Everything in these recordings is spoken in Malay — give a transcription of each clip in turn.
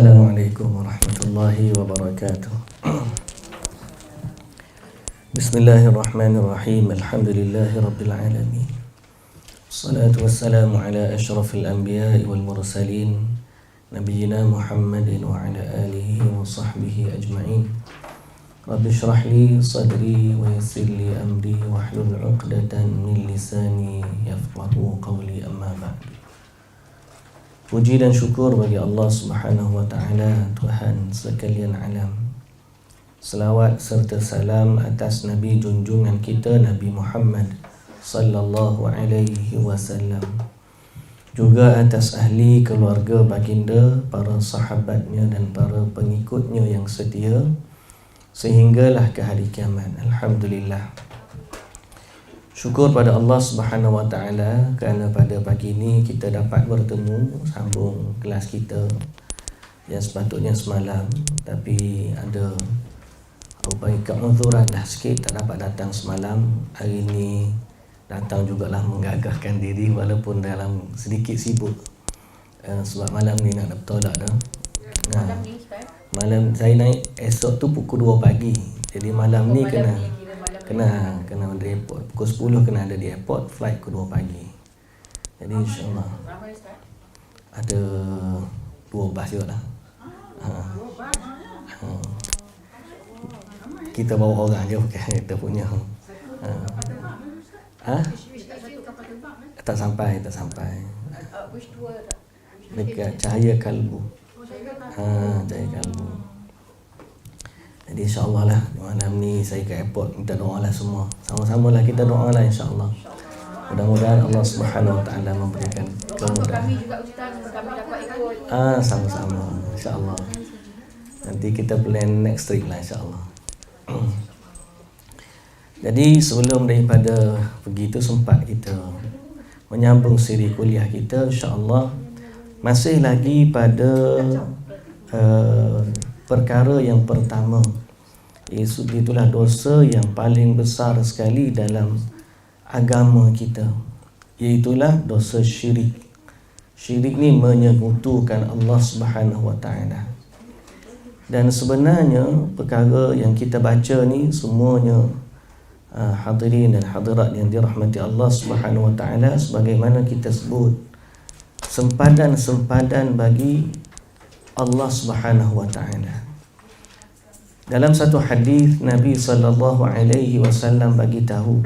Assalamualaikum warahmatullahi wabarakatuh. Bismillahirrahmanirrahim. Alhamdulillahi rabbil alamin. Wassalatu wassalamu ala asyrafil anbiya'i wal mursalin nabiyyina Muhammadin wa ala alihi wa sahbihi ajma'in. Rabbi shrah li sadri wa yassir li amri wahlul 'uqdatan min lisani yafqahu qawli, amma ba'du. Puji dan syukur bagi Allah Subhanahu wa ta'ala, Tuhan sekalian alam. Selawat serta salam atas Nabi junjungan kita, Nabi Muhammad sallallahu alaihi wasallam, juga atas ahli keluarga baginda, para sahabatnya dan para pengikutnya yang setia sehinggalah ke hari kiamat. Alhamdulillah. Syukur pada Allah Subhanahu wa ta'ala kerana pada pagi ini kita dapat bertemu, sambung kelas kita yang sepatutnya semalam, tapi ada rupanya keuzuran dah sikit, tak dapat datang semalam. Hari ini datang jugalah menggagahkan diri walaupun dalam sedikit sibuk, sebab malam ni nak bertolak dah. Malam saya naik esok tu pukul 2 pagi. Jadi malam ni kena dari airport pukul 10, kena ada di airport, flight pukul 2 pagi. Jadi insyaAllah ada 2 bas juga lah. Kita bawa orang je, bukan kita punya. Tak sampai dekat Cahaya Kalbu. Cahaya Kalbu. Jadi insyaAllah lah malam ni saya ke airport, minta doa lah semua. Sama-sama lah kita doa lah insyaAllah. Mudah-mudahan Allah Subhanahu wa ta'ala memberikan kemudahan. Kami juga Ustaz, kami dapat ikut. Sama-sama insyaAllah. Nanti kita plan next trip lah insyaAllah. Jadi sebelum daripada pergi tu sempat kita menyambung siri kuliah kita, insyaAllah masih lagi pada perkara yang pertama, itulah dosa yang paling besar sekali dalam agama kita, iaitulah dosa syirik. Syirik ni menyekutukan Allah Subhanahu wa ta'ala. Dan sebenarnya perkara yang kita baca ni semuanya hadirin dan hadirat yang dirahmati Allah Subhanahu wa ta'ala, sebagaimana kita sebut, sempadan-sempadan bagi Allah Subhanahu wa ta'ala. Dalam satu hadis Nabi sallallahu alaihi wasallam bagi tahu,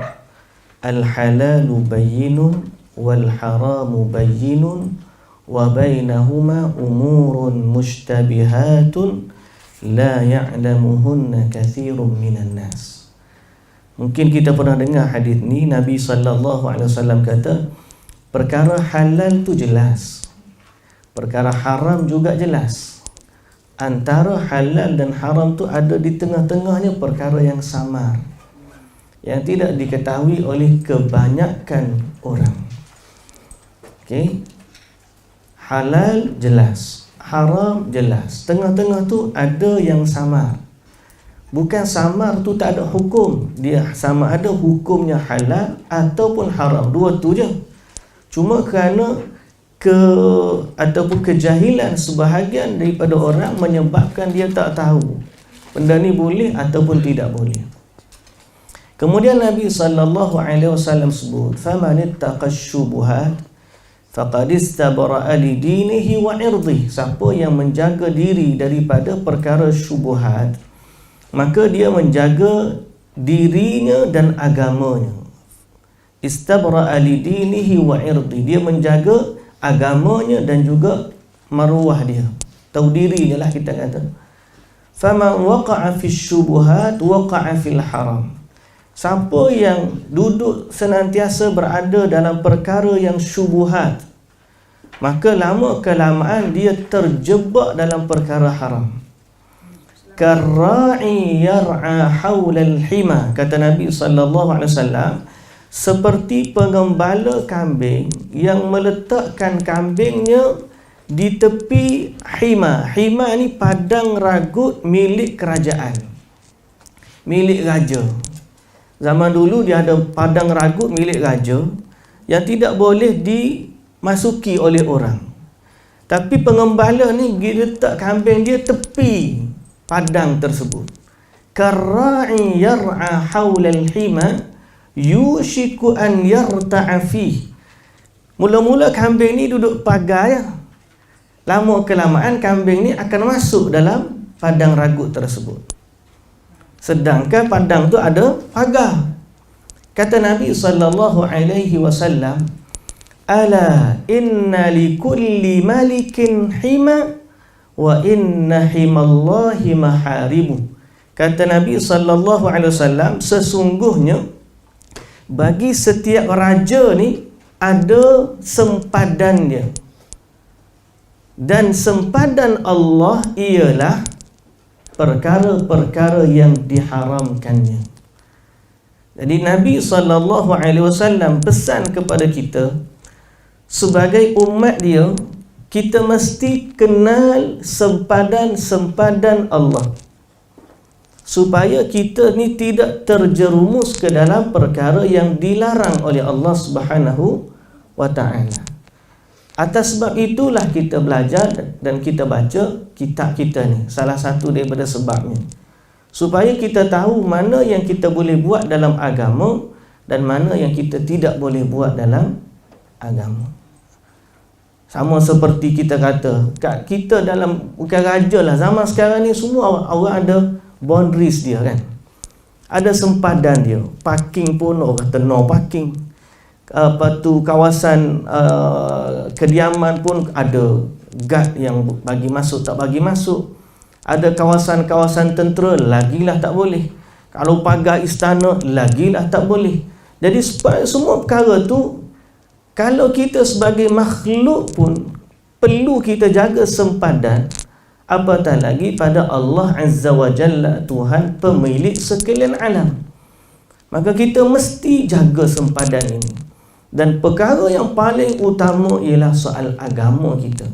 al-halalu bayyinun wal haramu bayyinun wa bainahuma umurun mushtabihatun la ya'lamuhunna katsirun minan nas. Mungkin kita pernah dengar hadis ni. Nabi sallallahu alaihi wasallam kata, perkara halal tu jelas, perkara haram juga jelas. Antara halal dan haram tu ada di tengah-tengahnya perkara yang samar, yang tidak diketahui oleh kebanyakan orang. Okey. Halal jelas, haram jelas. Tengah-tengah tu ada yang samar. Bukan samar tu tak ada hukum, dia sama ada hukumnya halal ataupun haram. Dua tu je. Cuma kerana ataupun kejahilan sebahagian daripada orang menyebabkan dia tak tahu benda ni boleh ataupun tidak boleh. Kemudian Nabi sallallahu alaihi wasallam sebut, faman ittaqasyubuhat faqad istabra'a li dinihi wa 'irdihi. Siapa yang menjaga diri daripada perkara syubhat, maka dia menjaga dirinya dan agamanya. Istabra'a li dinihi wa 'irdihi, dia menjaga agamanya dan juga maruah dia, tahu dirinya lah kita kata. Faman waqa'a fi syubuhat waqa'a fil haram. Siapa yang duduk senantiasa berada dalam perkara yang syubuhat, maka lama kelamaan dia terjebak dalam perkara haram. Karra'i yar'a hawlal hima, kata Nabi sallallahu alaihi wasallam, seperti pengembala kambing yang meletakkan kambingnya di tepi hima. Hima ni padang ragut milik kerajaan, milik raja. Zaman dulu dia ada padang ragut milik raja yang tidak boleh dimasuki oleh orang. Tapi pengembala ni dia letak kambing dia tepi padang tersebut. Karra'i yar'a hawlal hima yushiku an yarta'a fih. Mula-mula kambing ni duduk pagar ya. Lama kelamaan kambing ni akan masuk dalam padang ragut tersebut. Sedangkan padang tu ada pagar. Kata Nabi SAW, ala inna likulli malikin hima wa inna himallahi maharibu. Kata Nabi SAW, sesungguhnya bagi setiap raja ni ada sempadan dia. Dan sempadan Allah ialah perkara-perkara yang diharamkannya. Jadi Nabi SAW pesan kepada kita, sebagai umat dia, kita mesti kenal sempadan-sempadan Allah, supaya kita ni tidak terjerumus ke dalam perkara yang dilarang oleh Allah Subhanahu wa ta'ala. Atas sebab itulah kita belajar dan kita baca kitab kita ni. Salah satu daripada sebabnya, supaya kita tahu mana yang kita boleh buat dalam agama dan mana yang kita tidak boleh buat dalam agama. Sama seperti kita kata, kita dalam, bukan raja lah, zaman sekarang ni semua orang ada boundaries dia kan. Ada sempadan dia. Parking pun orang kata no parking. Kawasan kediaman pun ada guard yang bagi masuk, tak bagi masuk. Ada kawasan-kawasan tentera, lagilah tak boleh. Kalau pagar istana, lagilah tak boleh. Jadi semua perkara tu, kalau kita sebagai makhluk pun perlu kita jaga sempadan, apatah lagi pada Allah Azza wa Jalla, Tuhan pemilik sekalian alam. Maka kita mesti jaga sempadan ini. Dan perkara yang paling utama ialah soal agama kita.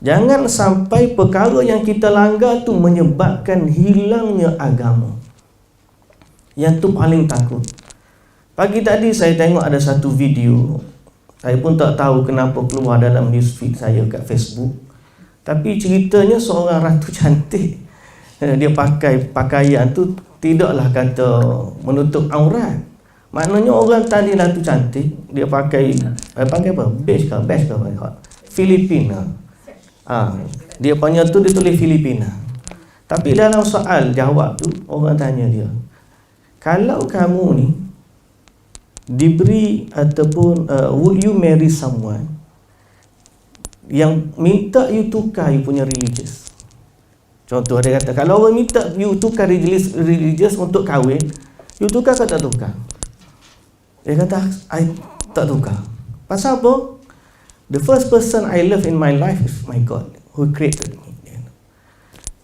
Jangan sampai perkara yang kita langgar tu menyebabkan hilangnya agama. Yang tu paling takut. Pagi tadi saya tengok ada satu video. Saya pun tak tahu kenapa keluar dalam newsfeed saya kat Facebook. Tapi ceritanya seorang ratu cantik. Dia pakai pakaian tu tidaklah kata menutup aurat. Maknanya orang tadi ratu cantik, dia pakai apa? Beige ke apa? Filipina. Dia punya tu dia tulis Filipina. Tapi dalam soal jawab tu orang tanya dia, kalau kamu ni diberi ataupun would you marry someone yang minta you tukar you punya religious? Contoh dia kata, kalau orang minta you tukar religious untuk kahwin, you tukar ke tak tukar? Dia kata, I tak tukar. Pasal apa? The first person I love in my life is my God who created me.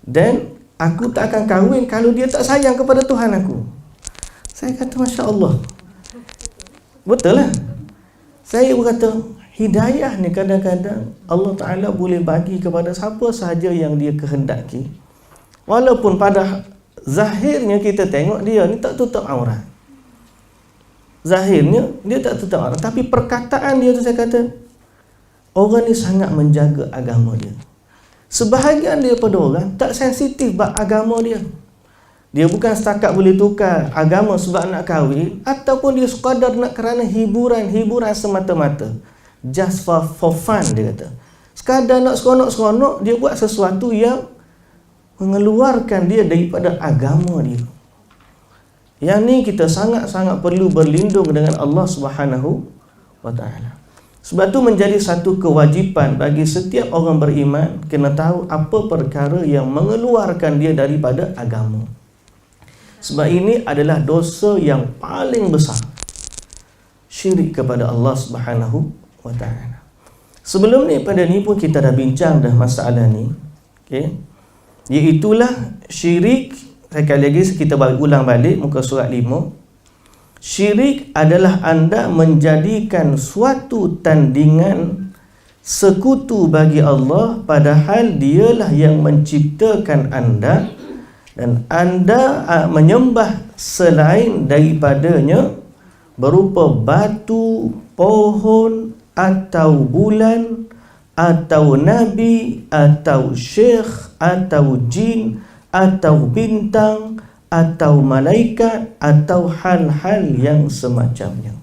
Dan aku tak akan kahwin kalau dia tak sayang kepada Tuhan aku. Saya kata, Masya Allah. Betul lah. Saya berkata, hidayah ni kadang-kadang Allah Ta'ala boleh bagi kepada siapa sahaja yang dia kehendaki. Walaupun pada zahirnya kita tengok dia ni tak tutup aurat. Zahirnya dia tak tutup aurat, tapi perkataan dia tu, saya kata, orang ni sangat menjaga agama dia. Sebahagian daripada orang tak sensitif bab agama dia. Dia bukan setakat boleh tukar agama sebab nak kahwin, ataupun dia sekadar nak kerana hiburan semata-mata. Just for fun, dia kata. Sekadar nak seronok-seronok, dia buat sesuatu yang mengeluarkan dia daripada agama dia. Yang ni kita sangat-sangat perlu berlindung dengan Allah Subhanahu wa ta'ala. Sebab tu menjadi satu kewajipan bagi setiap orang beriman kena tahu apa perkara yang mengeluarkan dia daripada agama. Sebab ini adalah dosa yang paling besar, syirik kepada Allah Subhanahu wa ta'ala. Sebelum ni, pada ni pun kita dah bincang dah masalah ni, okay? Iaitulah syirik. Sekali lagi kita ulang balik muka surat 5. Syirik adalah anda menjadikan suatu tandingan sekutu bagi Allah, padahal dialah yang menciptakan anda, dan anda menyembah selain daripadanya berupa batu, pohon atau bulan atau nabi, atau syekh, atau jin, atau bintang, atau malaikat, atau hal-hal yang semacamnya.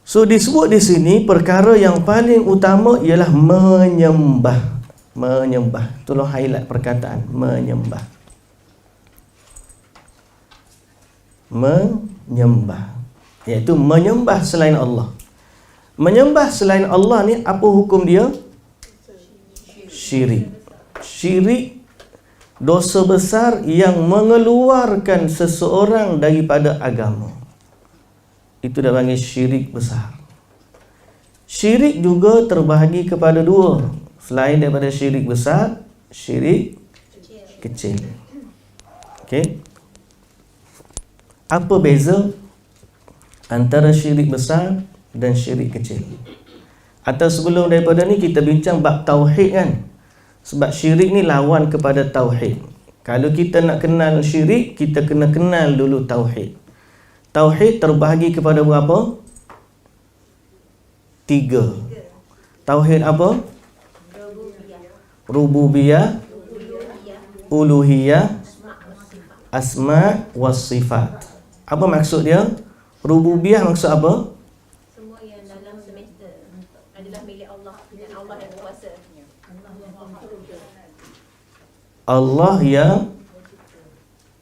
So disebut di sini perkara yang paling utama ialah menyembah. Menyembah. Tolong highlight perkataan menyembah. Menyembah, iaitu menyembah selain Allah. Menyembah selain Allah ni apa hukum dia? Syirik. Syirik dosa besar yang mengeluarkan seseorang daripada agama. Itu dah panggil syirik besar. Syirik juga terbahagi kepada dua. Selain daripada syirik besar, syirik kecil. Okey. Apa beza antara syirik besar dan syirik kecil? Atau sebelum daripada ni kita bincang bab tauhid kan? Sebab syirik ni lawan kepada tauhid. Kalau kita nak kenal syirik, kita kena kenal dulu tauhid. Tauhid terbahagi kepada berapa? 3. Tauhid apa? Rububiyah, uluhiyah, asma wa sifat. Apa maksud dia? Rububiyah maksud apa? Semua yang dalam semesta adalah milik Allah dan Allah yang berkuasa. Allah yang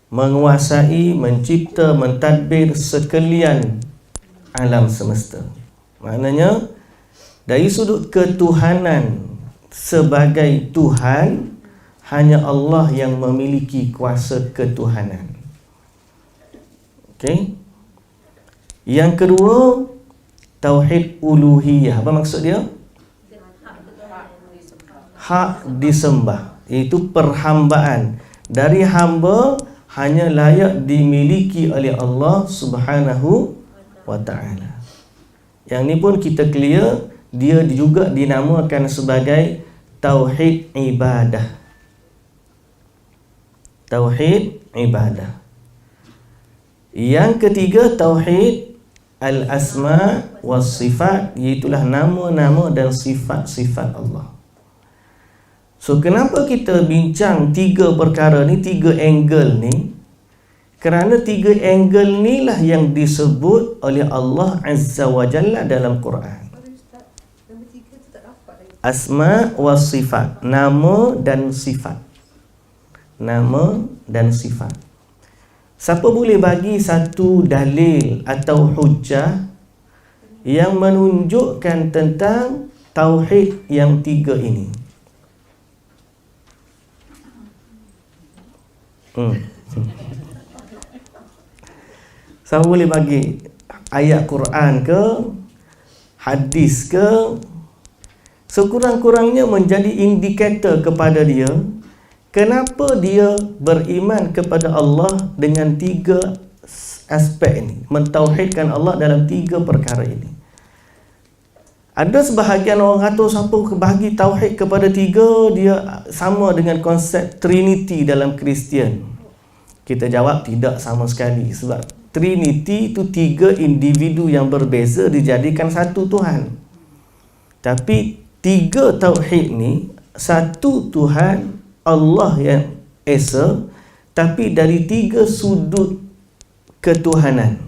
menguasai, mencipta, mentadbir sekalian alam semesta. Maknanya dari sudut ketuhanan sebagai Tuhan, hanya Allah yang memiliki kuasa ketuhanan. Okey. Yang kedua, tauhid uluhiyah. Apa maksud dia? Hak disembah, iaitu perhambaan. Dari hamba hanya layak dimiliki oleh Allah Subhanahu wa ta'ala. Yang ni pun kita clear, dia juga dinamakan sebagai tauhid ibadah. Tauhid ibadah. Yang ketiga, tauhid al-asma was sifat, iaitulah nama-nama dan sifat-sifat Allah. So kenapa kita bincang 3 perkara ni, 3 angle ni? Kerana 3 angle ni lah yang disebut oleh Allah Azza wa Jalla dalam Quran. Asma wa sifat, nama dan sifat. Nama dan sifat. Siapa boleh bagi satu dalil atau hujah yang menunjukkan tentang tauhid yang 3 ini? Siapa boleh bagi ayat Quran ke, hadis ke, sekurang-kurangnya menjadi indikator kepada dia kenapa dia beriman kepada Allah dengan 3 aspek ini, mentauhidkan Allah dalam 3 perkara ini. Ada sebahagian orang kata siapa bagi tauhid kepada 3, dia sama dengan konsep Trinity dalam Kristian. Kita jawab tidak sama sekali, sebab Trinity itu 3 individu yang berbeza dijadikan satu Tuhan. Tapi 3 tauhid ni, satu Tuhan Allah yang esa, tapi dari 3 sudut ketuhanan.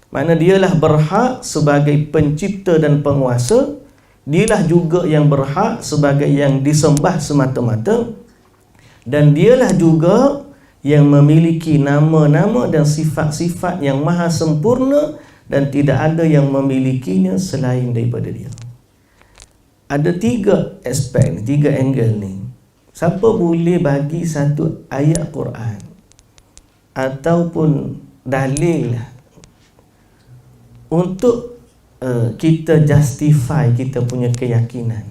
Makna dialah berhak sebagai pencipta dan penguasa, dialah juga yang berhak sebagai yang disembah semata-mata, dan dialah juga yang memiliki nama-nama dan sifat-sifat yang maha sempurna dan tidak ada yang memilikinya selain daripada dia. Ada 3 aspek, 3 angle ni. Siapa boleh bagi satu ayat Quran ataupun dalil untuk kita justify kita punya keyakinan?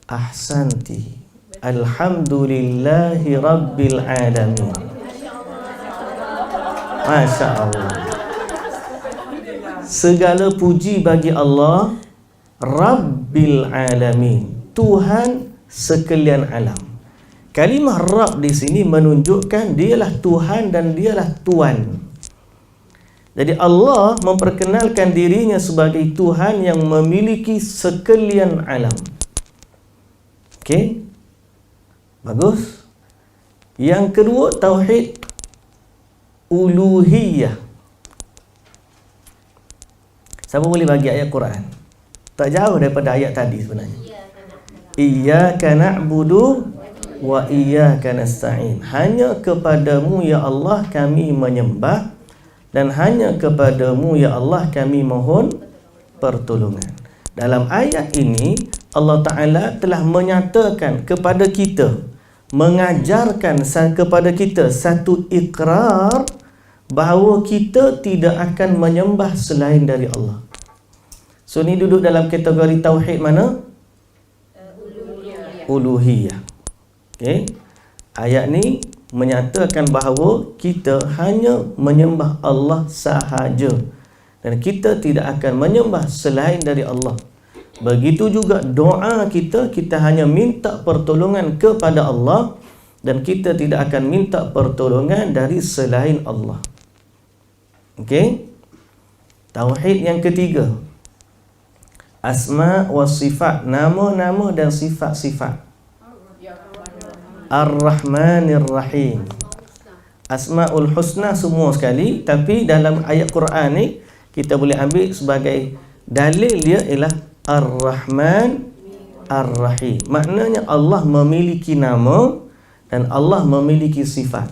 Ahsanti. Alhamdulillahi Rabbil Alamin. Masya Allah. Segala puji bagi Allah Rabbil Alamin, Tuhan sekalian alam. Kalimah Rabb di sini menunjukkan dialah Tuhan dan dialah Tuan. Jadi Allah memperkenalkan dirinya sebagai Tuhan yang memiliki sekalian alam. Okey? Bagus. Yang kedua, tauhid uluhiyah. Siapa boleh bagi ayat Quran? Tak jauh daripada ayat tadi sebenarnya. Iyyaka na'budu wa iyyaka nasta'in. Hanya kepadamu ya Allah kami menyembah, dan hanya kepadamu ya Allah kami mohon pertolongan. Dalam ayat ini Allah Ta'ala telah menyatakan kepada kita, mengajarkan kepada kita satu ikrar bahawa kita tidak akan menyembah selain dari Allah. So ni duduk dalam kategori tauhid mana? Uluhiyah. Okay? Ayat ni menyatakan bahawa kita hanya menyembah Allah sahaja, dan kita tidak akan menyembah selain dari Allah. Begitu juga doa kita, kita hanya minta pertolongan kepada Allah, dan kita tidak akan minta pertolongan dari selain Allah. Okey? Tauhid yang ketiga, asma wa sifat, nama-nama dan sifat-sifat. Ar-Rahmanir Rahim. Asmaul Husna semua sekali, tapi dalam ayat Quran ni kita boleh ambil sebagai dalil dia ialah Ar-Rahman Ar-Rahim. Maknanya Allah memiliki nama dan Allah memiliki sifat.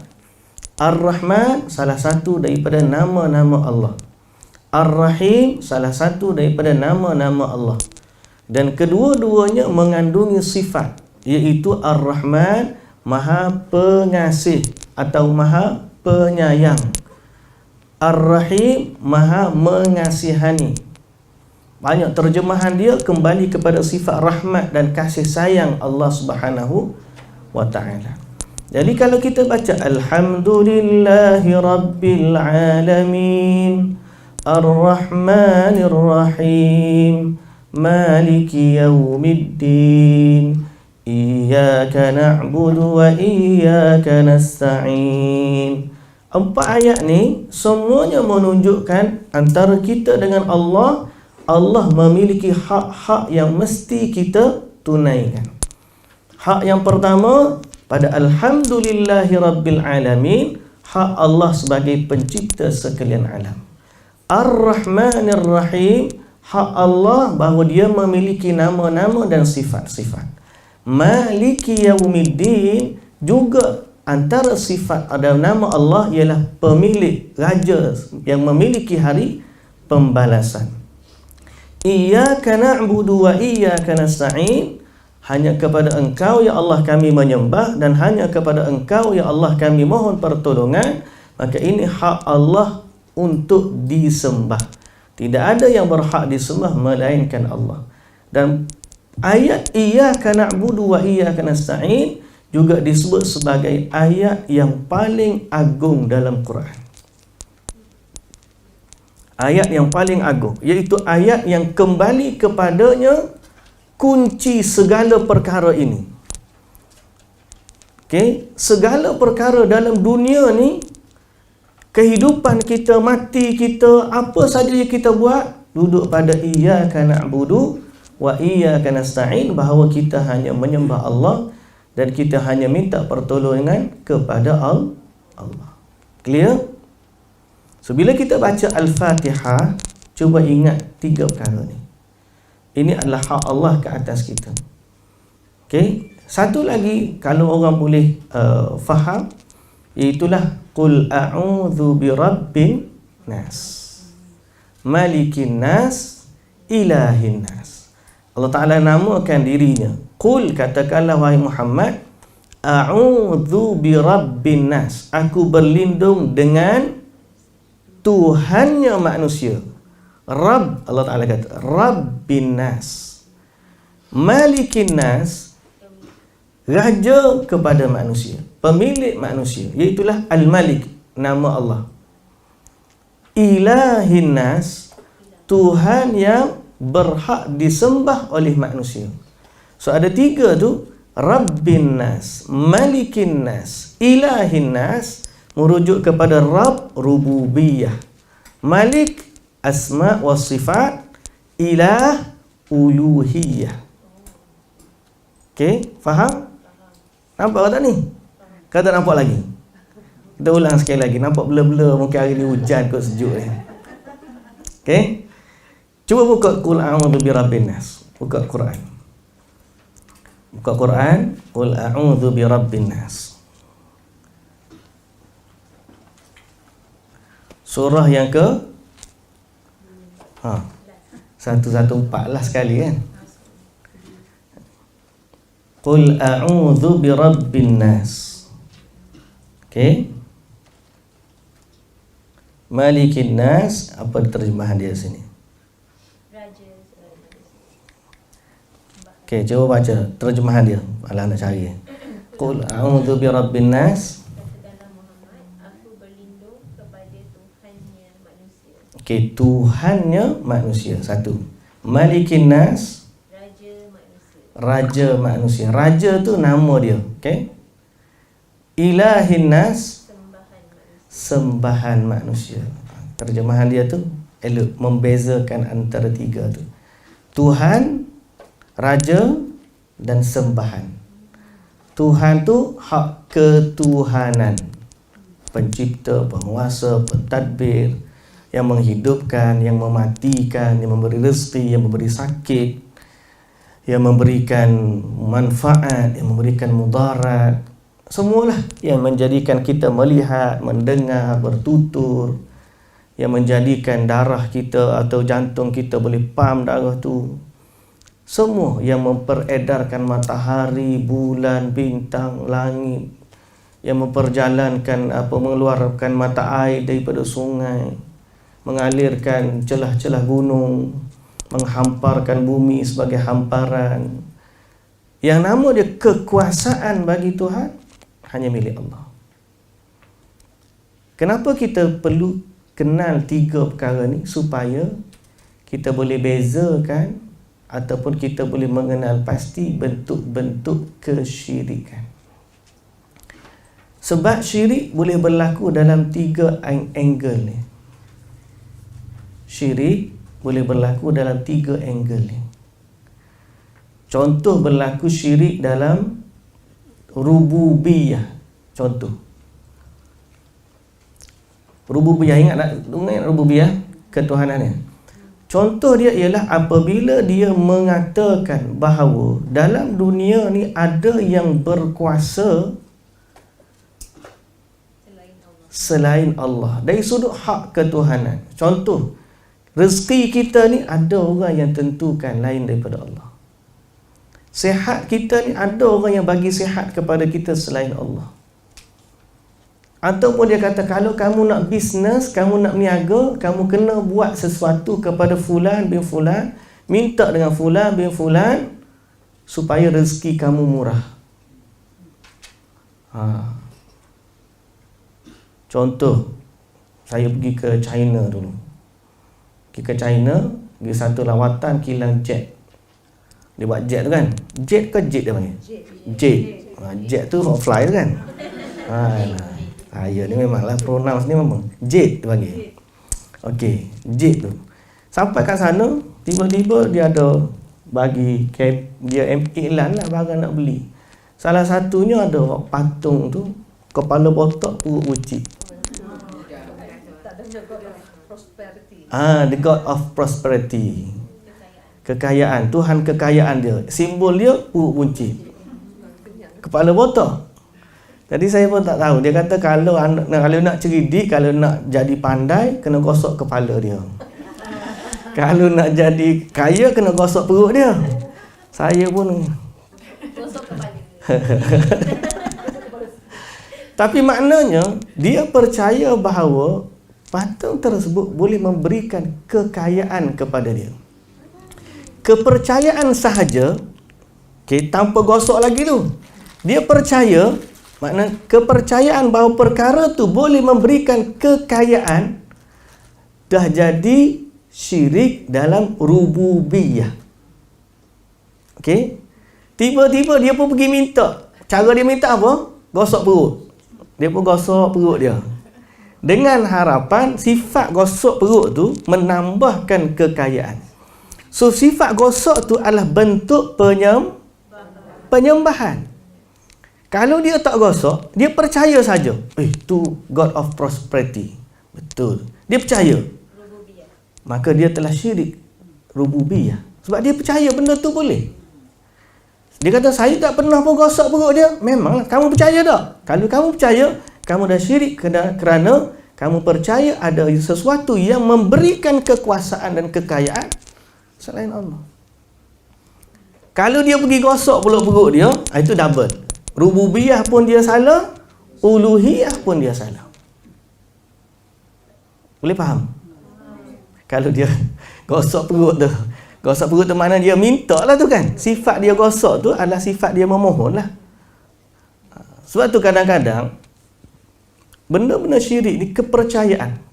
Ar-Rahman salah satu daripada nama-nama Allah. Ar-Rahim salah satu daripada nama-nama Allah. Dan kedua-duanya mengandungi sifat, iaitu Ar-Rahman Maha Pengasih atau Maha Penyayang. Ar-Rahim Maha Mengasihani. Banyak terjemahan dia kembali kepada sifat rahmat dan kasih sayang Allah Subhanahu wa ta'ala. Jadi kalau kita baca Alhamdulillahi Rabbil Alamin Ar-Rahmanir Rahim Maliki Yawmiddin Iyyaka na'budu wa iyyaka nasta'in. 4 ayat ni semuanya menunjukkan antara kita dengan Allah, Allah memiliki hak-hak yang mesti kita tunaikan. Hak yang pertama pada Alhamdulillahi Rabbil Alamin, hak Allah sebagai pencipta sekalian alam. Ar-Rahmanir Rahim, hak Allah bahawa dia memiliki nama-nama dan sifat-sifat. Maliki Yawmiddin, juga antara sifat ada nama Allah ialah pemilik, raja yang memiliki hari pembalasan. Iyyaka na'budu wa iyyaka nasta'in, hanya kepada Engkau ya Allah kami menyembah, dan hanya kepada Engkau ya Allah kami mohon pertolongan. Maka ini hak Allah untuk disembah. Tidak ada yang berhak disembah melainkan Allah. Dan ayat Iyyaka na'budu wa iyyaka nasta'in juga disebut sebagai ayat yang paling agung dalam Quran. Ayat yang paling agung, iaitu ayat yang kembali kepadanya kunci segala perkara ini. Okey, segala perkara dalam dunia ni, kehidupan kita, mati kita, apa saja yang kita buat, duduk pada Iyyaka na'budu wa iyyaka nasta'in, bahawa kita hanya menyembah Allah dan kita hanya minta pertolongan kepada Allah. Clear? So bila kita baca Al-Fatihah, cuba ingat 3 perkara ni. Ini adalah hak Allah ke atas kita. Okey, satu lagi kalau orang boleh faham, iaitulah qul a'udzu birabbin nas, malikin nas, ilahin nas. Allah Ta'ala namakan dirinya. Qul, katakanlah wahai Muhammad, a'udzu birabbin nas, aku berlindung dengan Tuhannya manusia. Rabb, Allah Ta'ala kata Rabbin nas, malikin nas, raja kepada manusia, pemilik manusia, iaitulah Al-Malik, nama Allah. Ilahin nas, Tuhan yang berhak disembah oleh manusia. So ada 3 tu, Rabbin nas, Malikin nas, Ilahin nas, merujuk kepada Rabb, rububiyah. Malik asma wa sifat, ilah uluhiyah. Okey, faham? Nampak tak ni? Kata nampak lagi. Kita ulang sekali lagi. Nampak blur-blur mungkin hari ni hujan kot sejuk ni. Okey. Cuba buka Qul a'udzu birabbin nas. Buka Quran. Buka Quran, Qul a'udzu birabbin nas. Surah yang ke 114 lah sekali kan. Qul a'udzu birabbin nas. Okey. Malikin nas, apa terjemahan dia sini? Raja. Okey, cuba baca terjemahan dia. Alah nak cari. Qul a'udzu birabbin nas. Katakanlah Muhammad, aku berlindung kepada Tuhannya manusia. Okey, Tuhannya manusia. Satu. Malikin nas, Raja manusia. raja manusia. Raja tu nama dia. Okey. Ilahin nas, sembahan manusia. Terjemahan dia tu elok, membezakan antara tiga tu. Tuhan, raja dan sembahan. Tuhan tu hak ketuhanan, pencipta, penguasa, pentadbir, yang menghidupkan, yang mematikan, yang memberi rezeki, yang memberi sakit, yang memberikan manfaat, yang memberikan mudarat. Semualah yang menjadikan kita melihat, mendengar, bertutur, yang menjadikan darah kita atau jantung kita boleh pam darah tu. Semua yang memperedarkan matahari, bulan, bintang, langit, yang memperjalankan mengeluarkan mata air daripada sungai, mengalirkan celah-celah gunung, menghamparkan bumi sebagai hamparan. Yang nama dia kekuasaan bagi Tuhan hanya milik Allah. Kenapa kita perlu kenal tiga perkara ni? Supaya kita boleh bezakan ataupun kita boleh mengenal pasti bentuk-bentuk kesyirikan. Sebab syirik boleh berlaku dalam tiga angle ni. Syirik boleh berlaku dalam tiga angle ni. Contoh berlaku syirik dalam rububiyah. Contoh rububiyah, ingat rububiyah, ketuhanannya. Contoh dia ialah apabila dia mengatakan bahawa dalam dunia ni ada yang berkuasa selain Allah dari sudut hak ketuhanan. Contoh, rezeki kita ni ada orang yang tentukan lain daripada Allah. Sihat kita ni ada orang yang bagi sihat kepada kita selain Allah. Ataupun dia kata, kalau kamu nak bisnes, kamu nak berniaga, kamu kena buat sesuatu kepada fulan bin fulan, minta dengan fulan bin fulan supaya rezeki kamu murah. Contoh, saya pergi ke China dulu. Pergi ke China, pergi satu lawatan kilang jet. Dia buat jet tu kan. Jet ke jet dia panggil? Jet. Jet tu fly tu kan. Saya ni memanglah pronounce ni memang jet dia panggil. Okey, jet tu. Sampai kat sana, tiba-tiba dia ada bagi dia iklan lah barang nak beli. Salah satunya ada patung tu, kepala botak, perut bucik. The God of Prosperity. Kekayaan, Tuhan kekayaan dia. Simbol dia perut buncit, kepala botak. Jadi saya pun tak tahu. Dia kata kalau nak cerdik, kalau nak jadi pandai, kena gosok kepala dia. Kalau nak jadi kaya, kena gosok perut dia. Saya pun Gosok kepala. Tapi maknanya dia percaya bahawa patung tersebut boleh memberikan kekayaan kepada dia. Kepercayaan sahaja, tanpa gosok lagi tu. Dia percaya, makna kepercayaan bahawa perkara tu boleh memberikan kekayaan dah jadi syirik dalam rububiyah. Okey? Tiba-tiba dia pun pergi minta. Cara dia minta apa? Gosok perut. Dia pun gosok perut dia. dengan harapan sifat gosok perut tu menambahkan kekayaan. So sifat gosok tu adalah bentuk penyembahan. Kalau dia tak gosok, dia percaya saja, tu God of prosperity. Betul, dia percaya, maka dia telah syirik rububiyah. Sebab dia percaya benda tu boleh. Dia kata, saya tak pernah pun gosok perut dia. Memanglah, kamu percaya tak? Kalau kamu percaya, kamu dah syirik kerana kamu percaya ada sesuatu yang memberikan kekuasaan dan kekayaan selain Allah. Kalau dia pergi gosok perut dia, itu double. Rububiyah pun dia salah, uluhiyah pun dia salah. Boleh faham? Kalau dia gosok perut tu, mana dia minta lah tu kan. Sifat dia gosok tu adalah sifat dia memohon lah. Sebab tu kadang-kadang benda-benda syirik ni kepercayaan.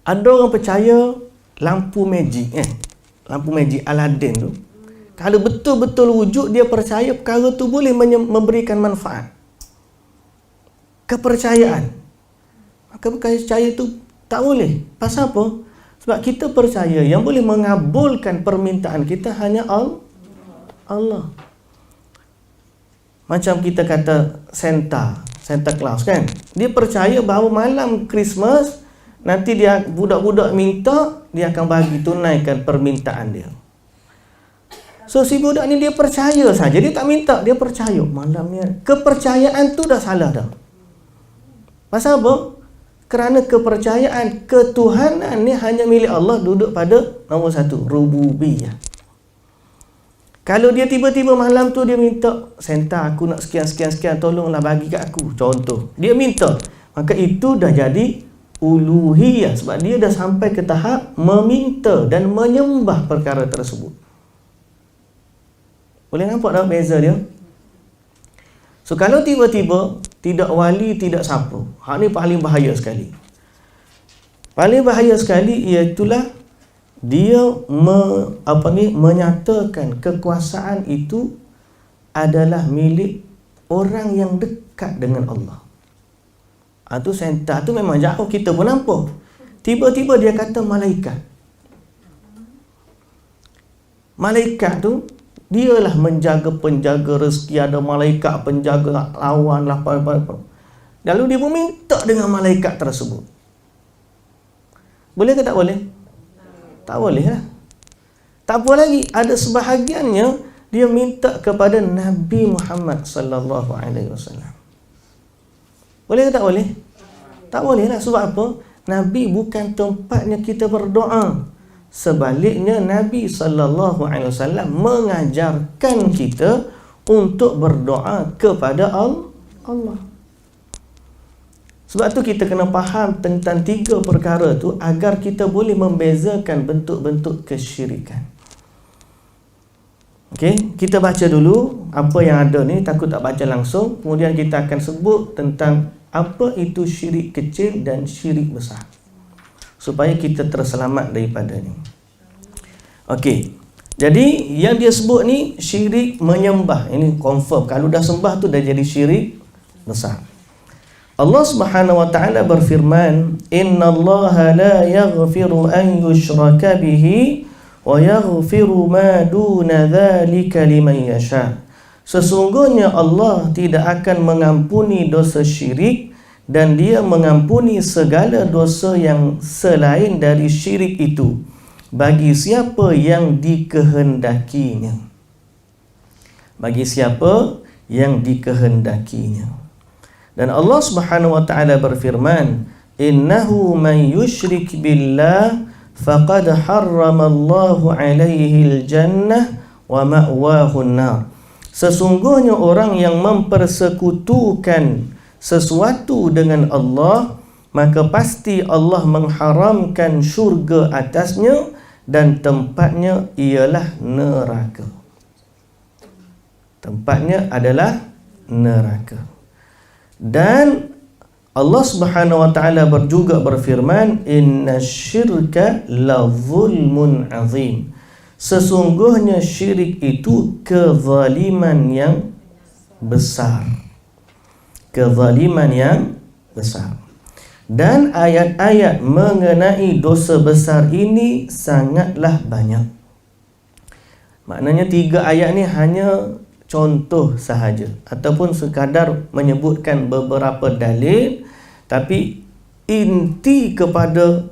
Ada orang percaya lampu magic lampu magic Aladdin tu, kalau betul-betul wujud, dia percaya perkara tu boleh memberikan manfaat. Kepercayaan. Maka percaya tu tak boleh. Pasal apa? Sebab kita percaya yang boleh mengabulkan permintaan kita hanya Allah. Macam kita kata Santa Claus kan, dia percaya bahawa malam Christmas nanti dia budak-budak minta, dia akan bagi tunaikan permintaan dia. So si budak ni dia percaya saja, dia tak minta, dia percaya malamnya. Kepercayaan tu dah salah dah. Pasal apa? Kerana kepercayaan ketuhanan ni hanya milik Allah, duduk pada nombor satu, rububiyah. Kalau dia tiba-tiba malam tu dia minta, Santa aku nak sekian, tolonglah bagi kat aku, contoh, dia minta, maka itu dah jadi uluhiyah. Sebab dia dah sampai ke tahap meminta dan menyembah perkara tersebut. Boleh nampak tak beza dia? So kalau tiba-tiba tidak wali, tidak siapa, hak ni paling bahaya sekali. Paling bahaya sekali iaitulah dia menyatakan kekuasaan itu adalah milik orang yang dekat dengan Allah. Itu Santa tu memang jauh, kita pun nampak. Tiba-tiba dia kata malaikat. Malaikat tu dialah penjaga rezeki, ada malaikat penjaga lawan lah apa-apa. Lalu dia pun minta dengan malaikat tersebut. Boleh ke tak boleh? Tak boleh lah. Tak apa lagi, ada sebahagiannya dia minta kepada Nabi Muhammad sallallahu alaihi wasallam. Boleh ke tak boleh? Tak boleh lah. Sebab apa? Nabi bukan tempatnya kita berdoa. Sebaliknya Nabi SAW mengajarkan kita untuk berdoa kepada Allah. Sebab tu kita kena faham tentang 3 perkara tu agar kita boleh membezakan bentuk-bentuk kesyirikan. Okey, kita baca dulu apa yang ada ni, takut tak baca langsung. Kemudian kita akan sebut tentang apa itu syirik kecil dan syirik besar, supaya kita terselamat daripada ni. Okey. Jadi yang dia sebut ni syirik menyembah. Ini confirm, kalau dah sembah tu dah jadi syirik besar. Allah Subhanahu wa taala berfirman, "Innallaha la yaghfiru an yushraka bihi wa yaghfiru ma duna dzalika liman yasha." Sesungguhnya Allah tidak akan mengampuni dosa syirik dan dia mengampuni segala dosa yang selain dari syirik itu bagi siapa yang dikehendakinya. Bagi siapa yang dikehendakinya. Dan Allah Subhanahu wa taala berfirman, "Innahu man yusyrik billah faqad harramallahu alaihi al-jannah wa ma'wahu an-nar." Sesungguhnya orang yang mempersekutukan sesuatu dengan Allah, maka pasti Allah mengharamkan syurga atasnya dan tempatnya ialah neraka. Tempatnya adalah neraka. Dan Allah Subhanahu wa taala juga berfirman, "Innasyirka la zulmun azim." Sesungguhnya syirik itu kezaliman yang besar. Kezaliman yang besar. Dan ayat-ayat mengenai dosa besar ini sangatlah banyak. Maknanya 3 ayat ni hanya contoh sahaja ataupun sekadar menyebutkan beberapa dalil, tapi inti kepada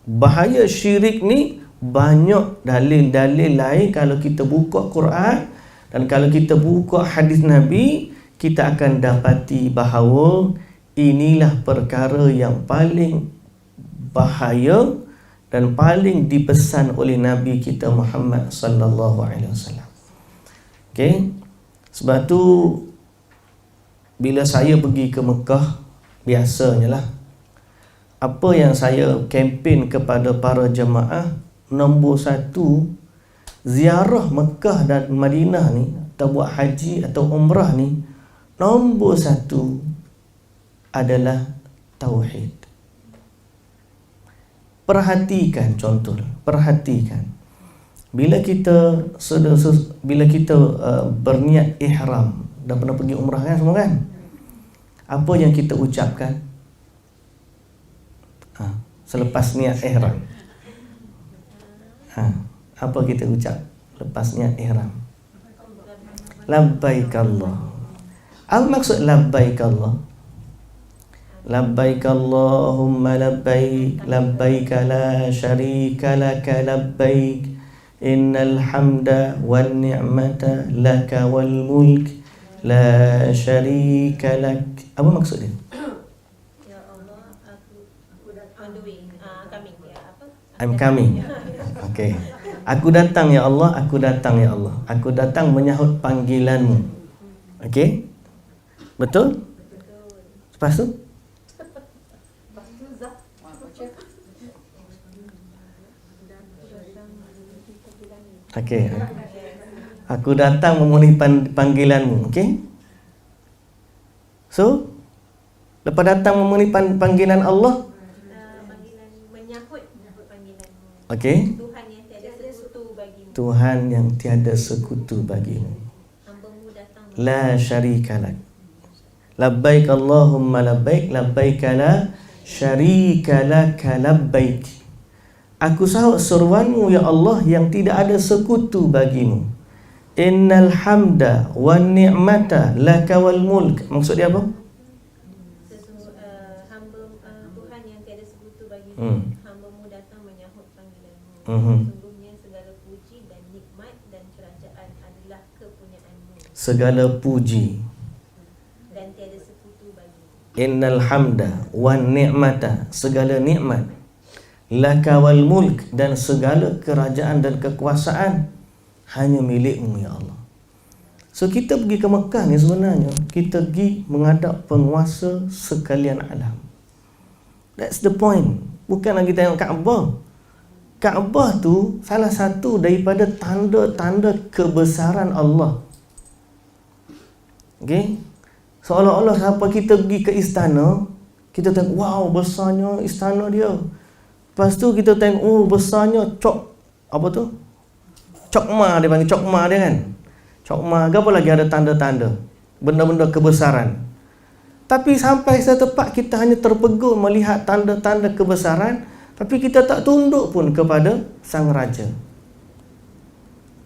bahaya syirik ni banyak dalil-dalil lain. Kalau kita buka Quran dan kalau kita buka hadis Nabi, kita akan dapati bahawa inilah perkara yang paling bahaya dan paling dipesan oleh Nabi kita Muhammad sallallahu alaihi wasallam. Okey. Sebab tu bila saya pergi ke Mekah, biasanya lah, apa yang saya kempen kepada para jemaah, nombor 1, ziarah Mekah dan Madinah ni, atau buat haji atau umrah ni, nombor 1 adalah tauhid. Perhatikan contoh, perhatikan. Bila kita berniat ihram, dah pernah pergi umrah kan semua kan? Apa yang kita ucapkan? Selepas niat ihram. Apa kita ucap lepas niat ihram? Labbaik Allah. Apa maksud labbaik Allah? Labbaik Allahumma labbaik, labbaik la syarika laka labbaik, innal hamda wan ni'mata laka wal mulk la syarika lak. Apa maksud dia? Ya Allah, aku on the way, coming ya, apa? I'm coming. Okay. Aku datang ya Allah, aku datang ya Allah. Aku datang menyahut panggilanmu. Okay? Betul? Lepas tu? Okay. Aku datang memenuhi panggilanmu. Okay? So, lepas datang memenuhi panggilan Allah, Panggilan menyahut panggilanmu. okay? Tuhan yang tiada sekutu bagimu. Tuhan yang tiada sekutu bagimu. Hamba-Mu datang. La syarika lak. Labbaik Allahumma labbaik, labbaik la syarika lak labbaik. Aku sahut seruanmu ya Allah yang tidak ada sekutu bagimu. Innal hamda wan ni'mata laka wal mulk. Maksud dia apa? Hamba Tuhan yang tiada sekutu bagimu. Hamba-Mu datang menyahut panggilanmu. Sungguhnya segala puji dan nikmat dan kerajaan adalah kepunyaan-Mu. Segala puji Dan tiada sekutu bagimu. innal hamda wan ni'mata, segala nikmat, laka wal mulk, dan segala kerajaan dan kekuasaan hanya milikmu ya Allah. So kita pergi ke Mekah ni sebenarnya kita pergi menghadap penguasa sekalian alam. That's the point. Bukan lagi tengok Kaabah. Kaabah tu salah satu daripada tanda-tanda kebesaran Allah. Okay? Seolah-olah siapa kita pergi ke istana, kita tengok, wow, besarnya istana dia. Lepas tu kita tengok, oh, besarnya apa tu? Cokma, dia panggil cokma dia kan. Cokma, apa lagi ada tanda-tanda, benda-benda kebesaran. Tapi sampai setepat kita hanya terpegun melihat tanda-tanda kebesaran, tapi kita tak tunduk pun kepada sang raja.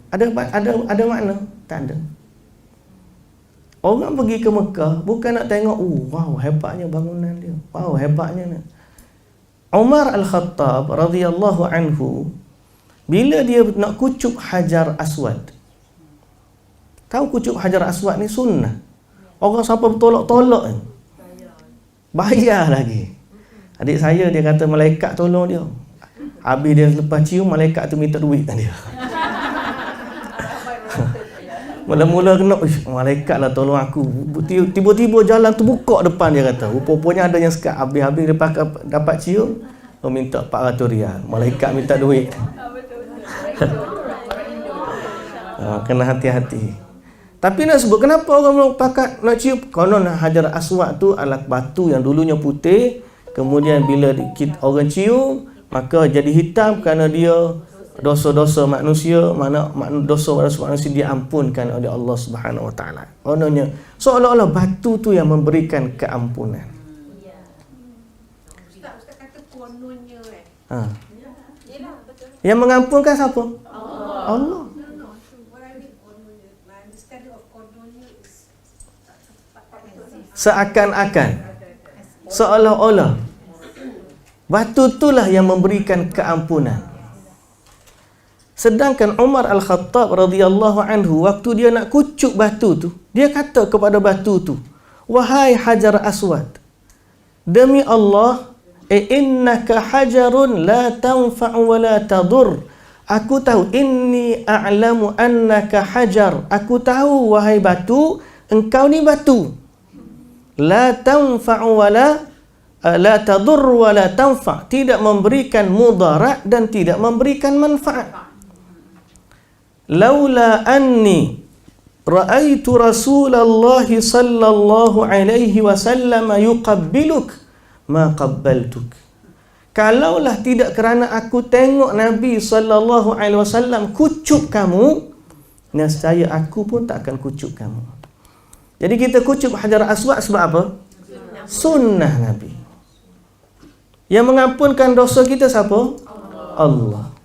Ada makna? Tak ada. Orang pergi ke Mekah bukan nak tengok, wow, hebatnya bangunan dia. Wow, hebatnya. Umar Al-Khattab radhiyallahu anhu, bila dia nak kucup Hajar Aswad, tahu kucup Hajar Aswad ni sunnah. Orang sampai bertolak-tolak ni, bayar lagi. Adik saya dia kata malaikat tolong dia. Habis dia lepas cium, malaikat tu minta duit kan dia. Mula-mula kena, malaikat lah tolong aku. Tiba-tiba jalan tu buka depan dia kata. Rupanya ada yang sekat. Habis-habis dia dapat cium, dia minta 400 rial. Malaikat minta duit. Kena hati-hati. Tapi nak sebut, kenapa orang pakat nak cium? Konon Hajar Aswad tu adalah batu yang dulunya putih. Kemudian bila orang cium, maka jadi hitam kerana dia dosa-dosa manusia, dosa-dosa manusia diampunkan oleh Allah Subhanahu Wa Taala. Kononnya seolah-olah batu tu yang memberikan keampunan. Yelah, betul. Yang mengampunkan siapa? Allah. Seakan-akan, seolah-olah batu itulah yang memberikan keampunan. Sedangkan Umar Al-Khattab radhiyallahu anhu, waktu dia nak kucuk batu tu, dia kata kepada batu tu, wahai Hajar Aswad, demi Allah, innaka hajarun la tanfa'u wa la tadur. Aku tahu, inni a'lamu annaka hajar. Aku tahu, wahai batu, engkau ni batu. La tanfa'u wa la tadur wa la tanfa'. Tidak memberikan mudarat dan tidak memberikan manfaat. Laula anni ra'aitu Rasulullah sallallahu alaihi wasallam yuqabbiluk ma qabbaltuk. Kalaulah tidak kerana aku tengok Nabi sallallahu alaihi wasallam kucuk kamu, nescaya aku pun tak akan kucuk kamu. Jadi kita kucuk Hajar Aswad sebab apa? Sunnah Nabi. Yang mengampunkan dosa kita siapa? Allah.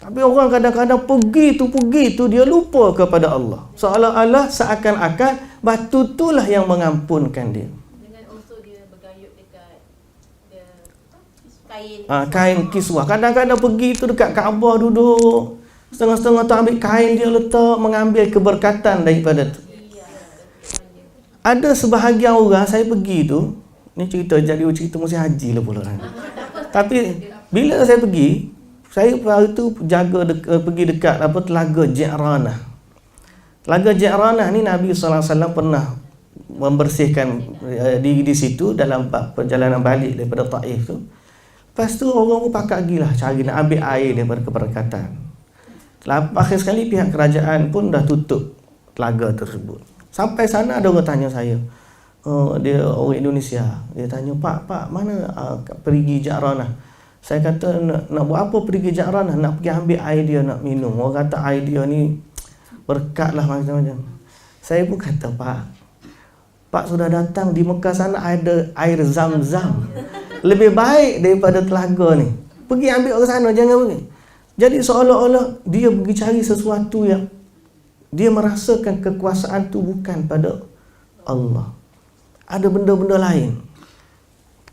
Tapi orang kadang-kadang pergi tu dia lupa kepada Allah. Seolah-olah seakan-akan batu itulah yang mengampunkan dia. Dengan unsur dia bergayut dekat dia, kain. Kain kiswah. Kadang-kadang pergi tu dekat Kaabah duduk. Setengah-setengah tu ambil kain dia letak, mengambil keberkatan daripada tu. Ada sebahagian orang, saya pergi tu, ni cerita musim haji lah pula kan. Tapi bila saya pergi, saya hari tu pergi dekat Telaga Ji'ranah. Telaga Ji'ranah ni Nabi SAW pernah membersihkan diri di situ dalam perjalanan balik daripada Taif tu. Lepas tu orang pun pakat gilah cari nak ambil air daripada keberkatan. Akhir sekali pihak kerajaan pun dah tutup telaga tersebut. Sampai sana ada orang tanya saya, dia orang Indonesia, dia tanya, Pak mana perigi Ji'ranah? Saya kata, nak buat apa pergi Ji'ranah? Nak pergi ambil air dia nak minum. Orang kata air dia ni berkat lah macam-macam. Saya pun kata, Pak sudah datang di Mekah sana ada air Zam-Zam, lebih baik daripada telaga ni. Pergi ambil ke sana, jangan pergi. Jadi seolah-olah dia pergi cari sesuatu yang dia merasakan kekuasaan tu bukan pada Allah. Ada benda-benda lain.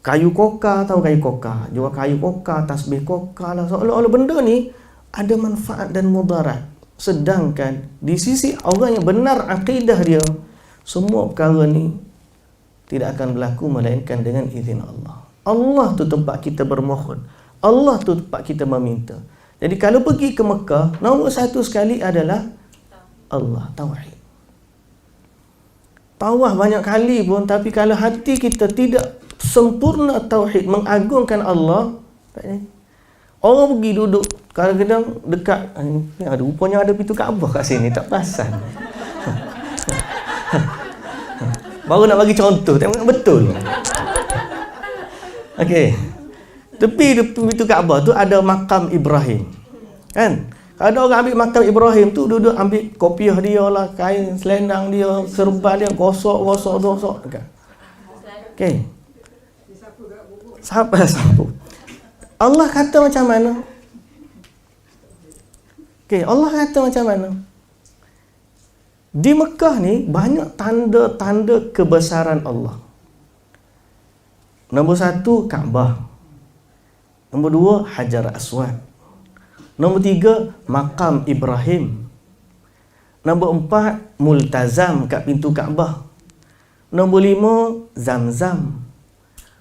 Kayu koka, tahu kayu koka? Jual kayu koka, tasbih koka lah. Seolah-olah benda ni ada manfaat dan mudarat. Sedangkan di sisi orang yang benar akidah dia, semua perkara ni tidak akan berlaku melainkan dengan izin Allah. Allah tu tempat kita bermohon. Allah tu tempat kita meminta. Jadi kalau pergi ke Mekah, nombor satu sekali adalah Allah, tauhid. Tawaf banyak kali pun, tapi kalau hati kita tidak sempurna tauhid, mengagungkan Allah, orang pergi duduk kadang-kadang dekat ada rupanya ada pintu Kaabah kat sini, tak perasan. Baru nak bagi contoh, tengok betul. Okey. Tepi pintu Kaabah tu ada makam Ibrahim. Kan? Ada orang ambil makam Ibrahim tu, duduk ambil kopiah dia lah, kain selendang dia, serban dia, gosok. Okey. Sapu. Allah kata macam mana? Okey, Allah kata macam mana? Di Mekah ni banyak tanda-tanda kebesaran Allah. Nombor satu, Kaabah. Nombor dua, Hajar Aswad. Nombor tiga, makam Ibrahim. Nombor empat, Multazam kat pintu Kaabah. Nombor lima, Zam-Zam.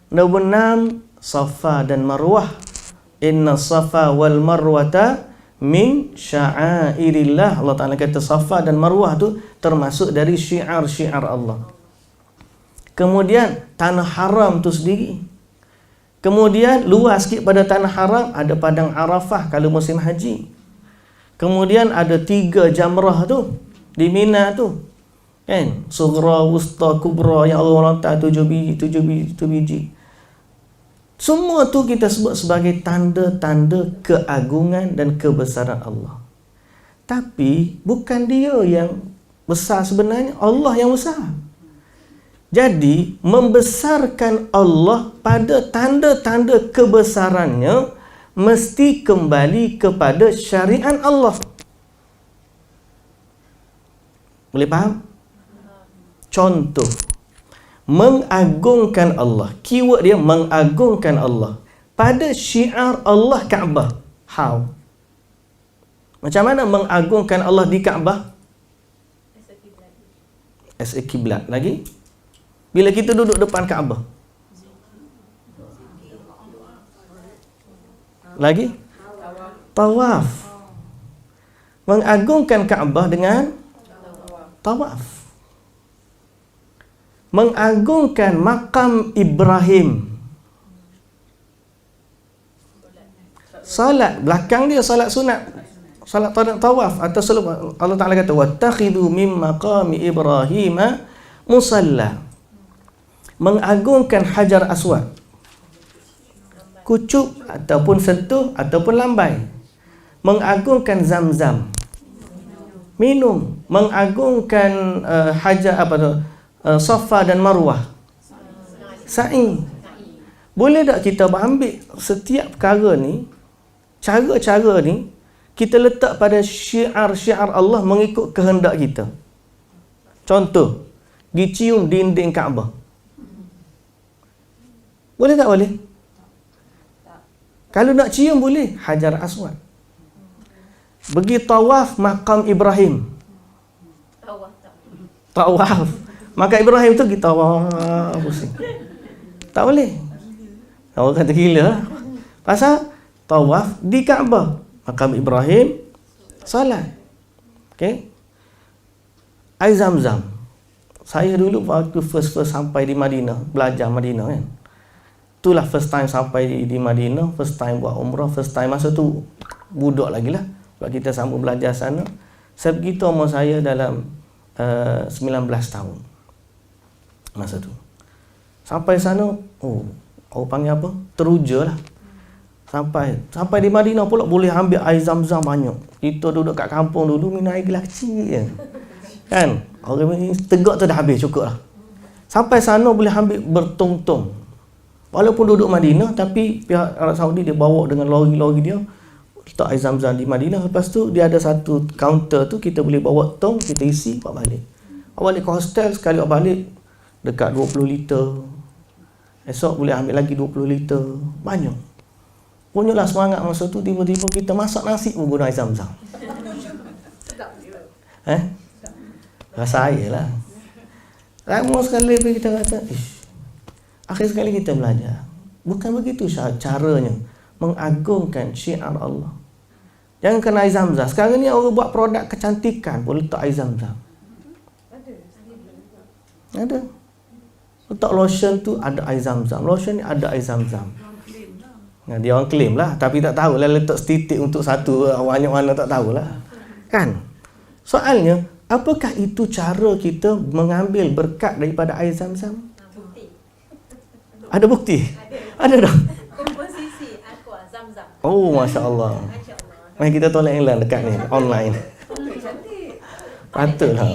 Nombor enam, Safa dan Marwah. Inna Safa wal Marwata min sya'airillah. Allah Ta'ala kata Safa dan Marwah tu termasuk dari syiar-syiar Allah. Kemudian tanah haram tu sendiri. Kemudian luas sikit pada tanah haram ada padang Arafah kalau musim haji. Kemudian ada 3 jamrah tu di Mina tu. Kan? Sughra, Wusta, Kubra yang Allah letak 7 biji. Semua tu kita sebut sebagai tanda-tanda keagungan dan kebesaran Allah. Tapi bukan dia yang besar sebenarnya, Allah yang besar. Jadi membesarkan Allah pada tanda-tanda kebesarannya mesti kembali kepada syariat Allah. Boleh faham? Contoh, mengagungkan Allah. Keyword dia mengagungkan Allah pada syiar Allah Kaabah. How? Macam mana mengagungkan Allah di Kaabah? As a kiblat. Lagi? Bila kita duduk depan Kaabah. Lagi? Tawaf. Mengagungkan Kaabah dengan tawaf. Mengagungkan makam Ibrahim. Salat. Belakang dia salat sunat. Salat tawaf. Atau Allah Ta'ala kata, وَاتَّخِذُوا مِنْ مَقَامِ إِبْرَاهِيمَ مُصَلَّى. Mengagungkan Hajar Aswad, kucup ataupun sentuh ataupun lambai. Mengagungkan Zamzam, minum. Mengagungkan Hajar Safa dan Marwah, sa'i. Boleh tak kita ambil setiap perkara ni, cara-cara ni, kita letak pada syiar-syiar Allah mengikut kehendak kita? Contoh, pergi cium dinding Kaabah. Boleh tak boleh? Kalau nak cium boleh, Hajar Aswad. Pergi tawaf makam Ibrahim. Tawaf makam Ibrahim tu kita tawaf pusing. Tak boleh. Orang kata gila. Pasal tawaf di Kaabah, makam Ibrahim, salat. Okey. Air Zamzam. Saya dulu waktu first sampai di Madinah, belajar Madinah kan. Itulah first time sampai di Madinah, first time buat umrah, first time masa tu budak lagi lah. Sebab kita sambung belajar sana. Sebegitu umur saya dalam 19 tahun. Masa tu. Sampai sana, orang panggil apa? Teruja lah. Sampai di Madinah pula boleh ambil air Zamzam banyak. Kita duduk kat kampung dulu minum air gelas kecil je. Kan? Orang ni tegak tu dah habis, cukup lah. Sampai sana boleh ambil bertong-tong. Walaupun duduk Madinah, tapi pihak Arab Saudi dia bawa dengan lori-lori dia, letak air Zamzam di Madinah. Lepas tu dia ada satu kaunter tu, kita boleh bawa tong, kita isi, bawa balik. Bawa balik ke hostel, sekali bawa balik dekat 20 liter. Esok boleh ambil lagi 20 liter. Banyak. Punyalah semangat masa tu, tiba-tiba kita masak nasi pun guna air Zamzam. Rasa air lah. Lama sekali kita kata, akhir sekali kita belajar. Bukan begitu caranya mengagungkan syiar Allah. Jangan kena air Zamzam. Sekarang ni orang buat produk kecantikan pun letak air Zamzam. Ada. Letak lotion tu ada air Zamzam. Lotion ni ada air Zamzam. Nah, dia orang claim lah, tapi tak tahulah letak setitik untuk satu, banyak mana tak tahulah. Kan? Soalnya, apakah itu cara kita mengambil berkat daripada air Zamzam? Ada bukti? Ada dah. Komposisi aqua Zamzam. Oh, masya-Allah. Mari kita tolak iklan dekat ni online. Patutlah.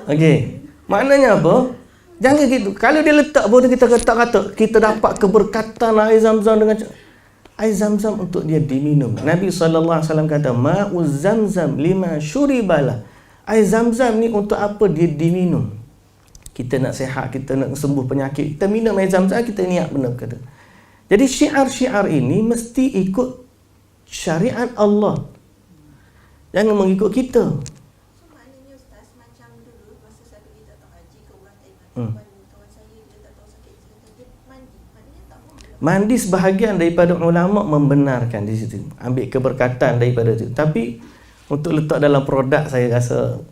Okey. Maknanya apa? Jangan gitu. Kalau dia letak pun kita kata kita dapat keberkatan air Zamzam dengan air Zamzam untuk dia diminum. Nabi SAW kata, Ma'uz Zamzam lima syuribalah. Air Zamzam ni untuk apa dia diminum? Kita nak sihat, kita nak sembuh penyakit, kita minum air Zamzam, kita niat benar kata. Jadi syiar-syiar ini mesti ikut syariat Allah. Jangan mengikut kita. So maknanya Ustaz, macam dulu masa saya pergi datang haji ke orang Taiwan, kawan saya dia tak tahu sakit, dia mandi. Maknanya tak boleh. Mandi sebahagian daripada ulama membenarkan di situ. Ambil keberkatan daripada itu. Tapi untuk letak dalam produk saya rasa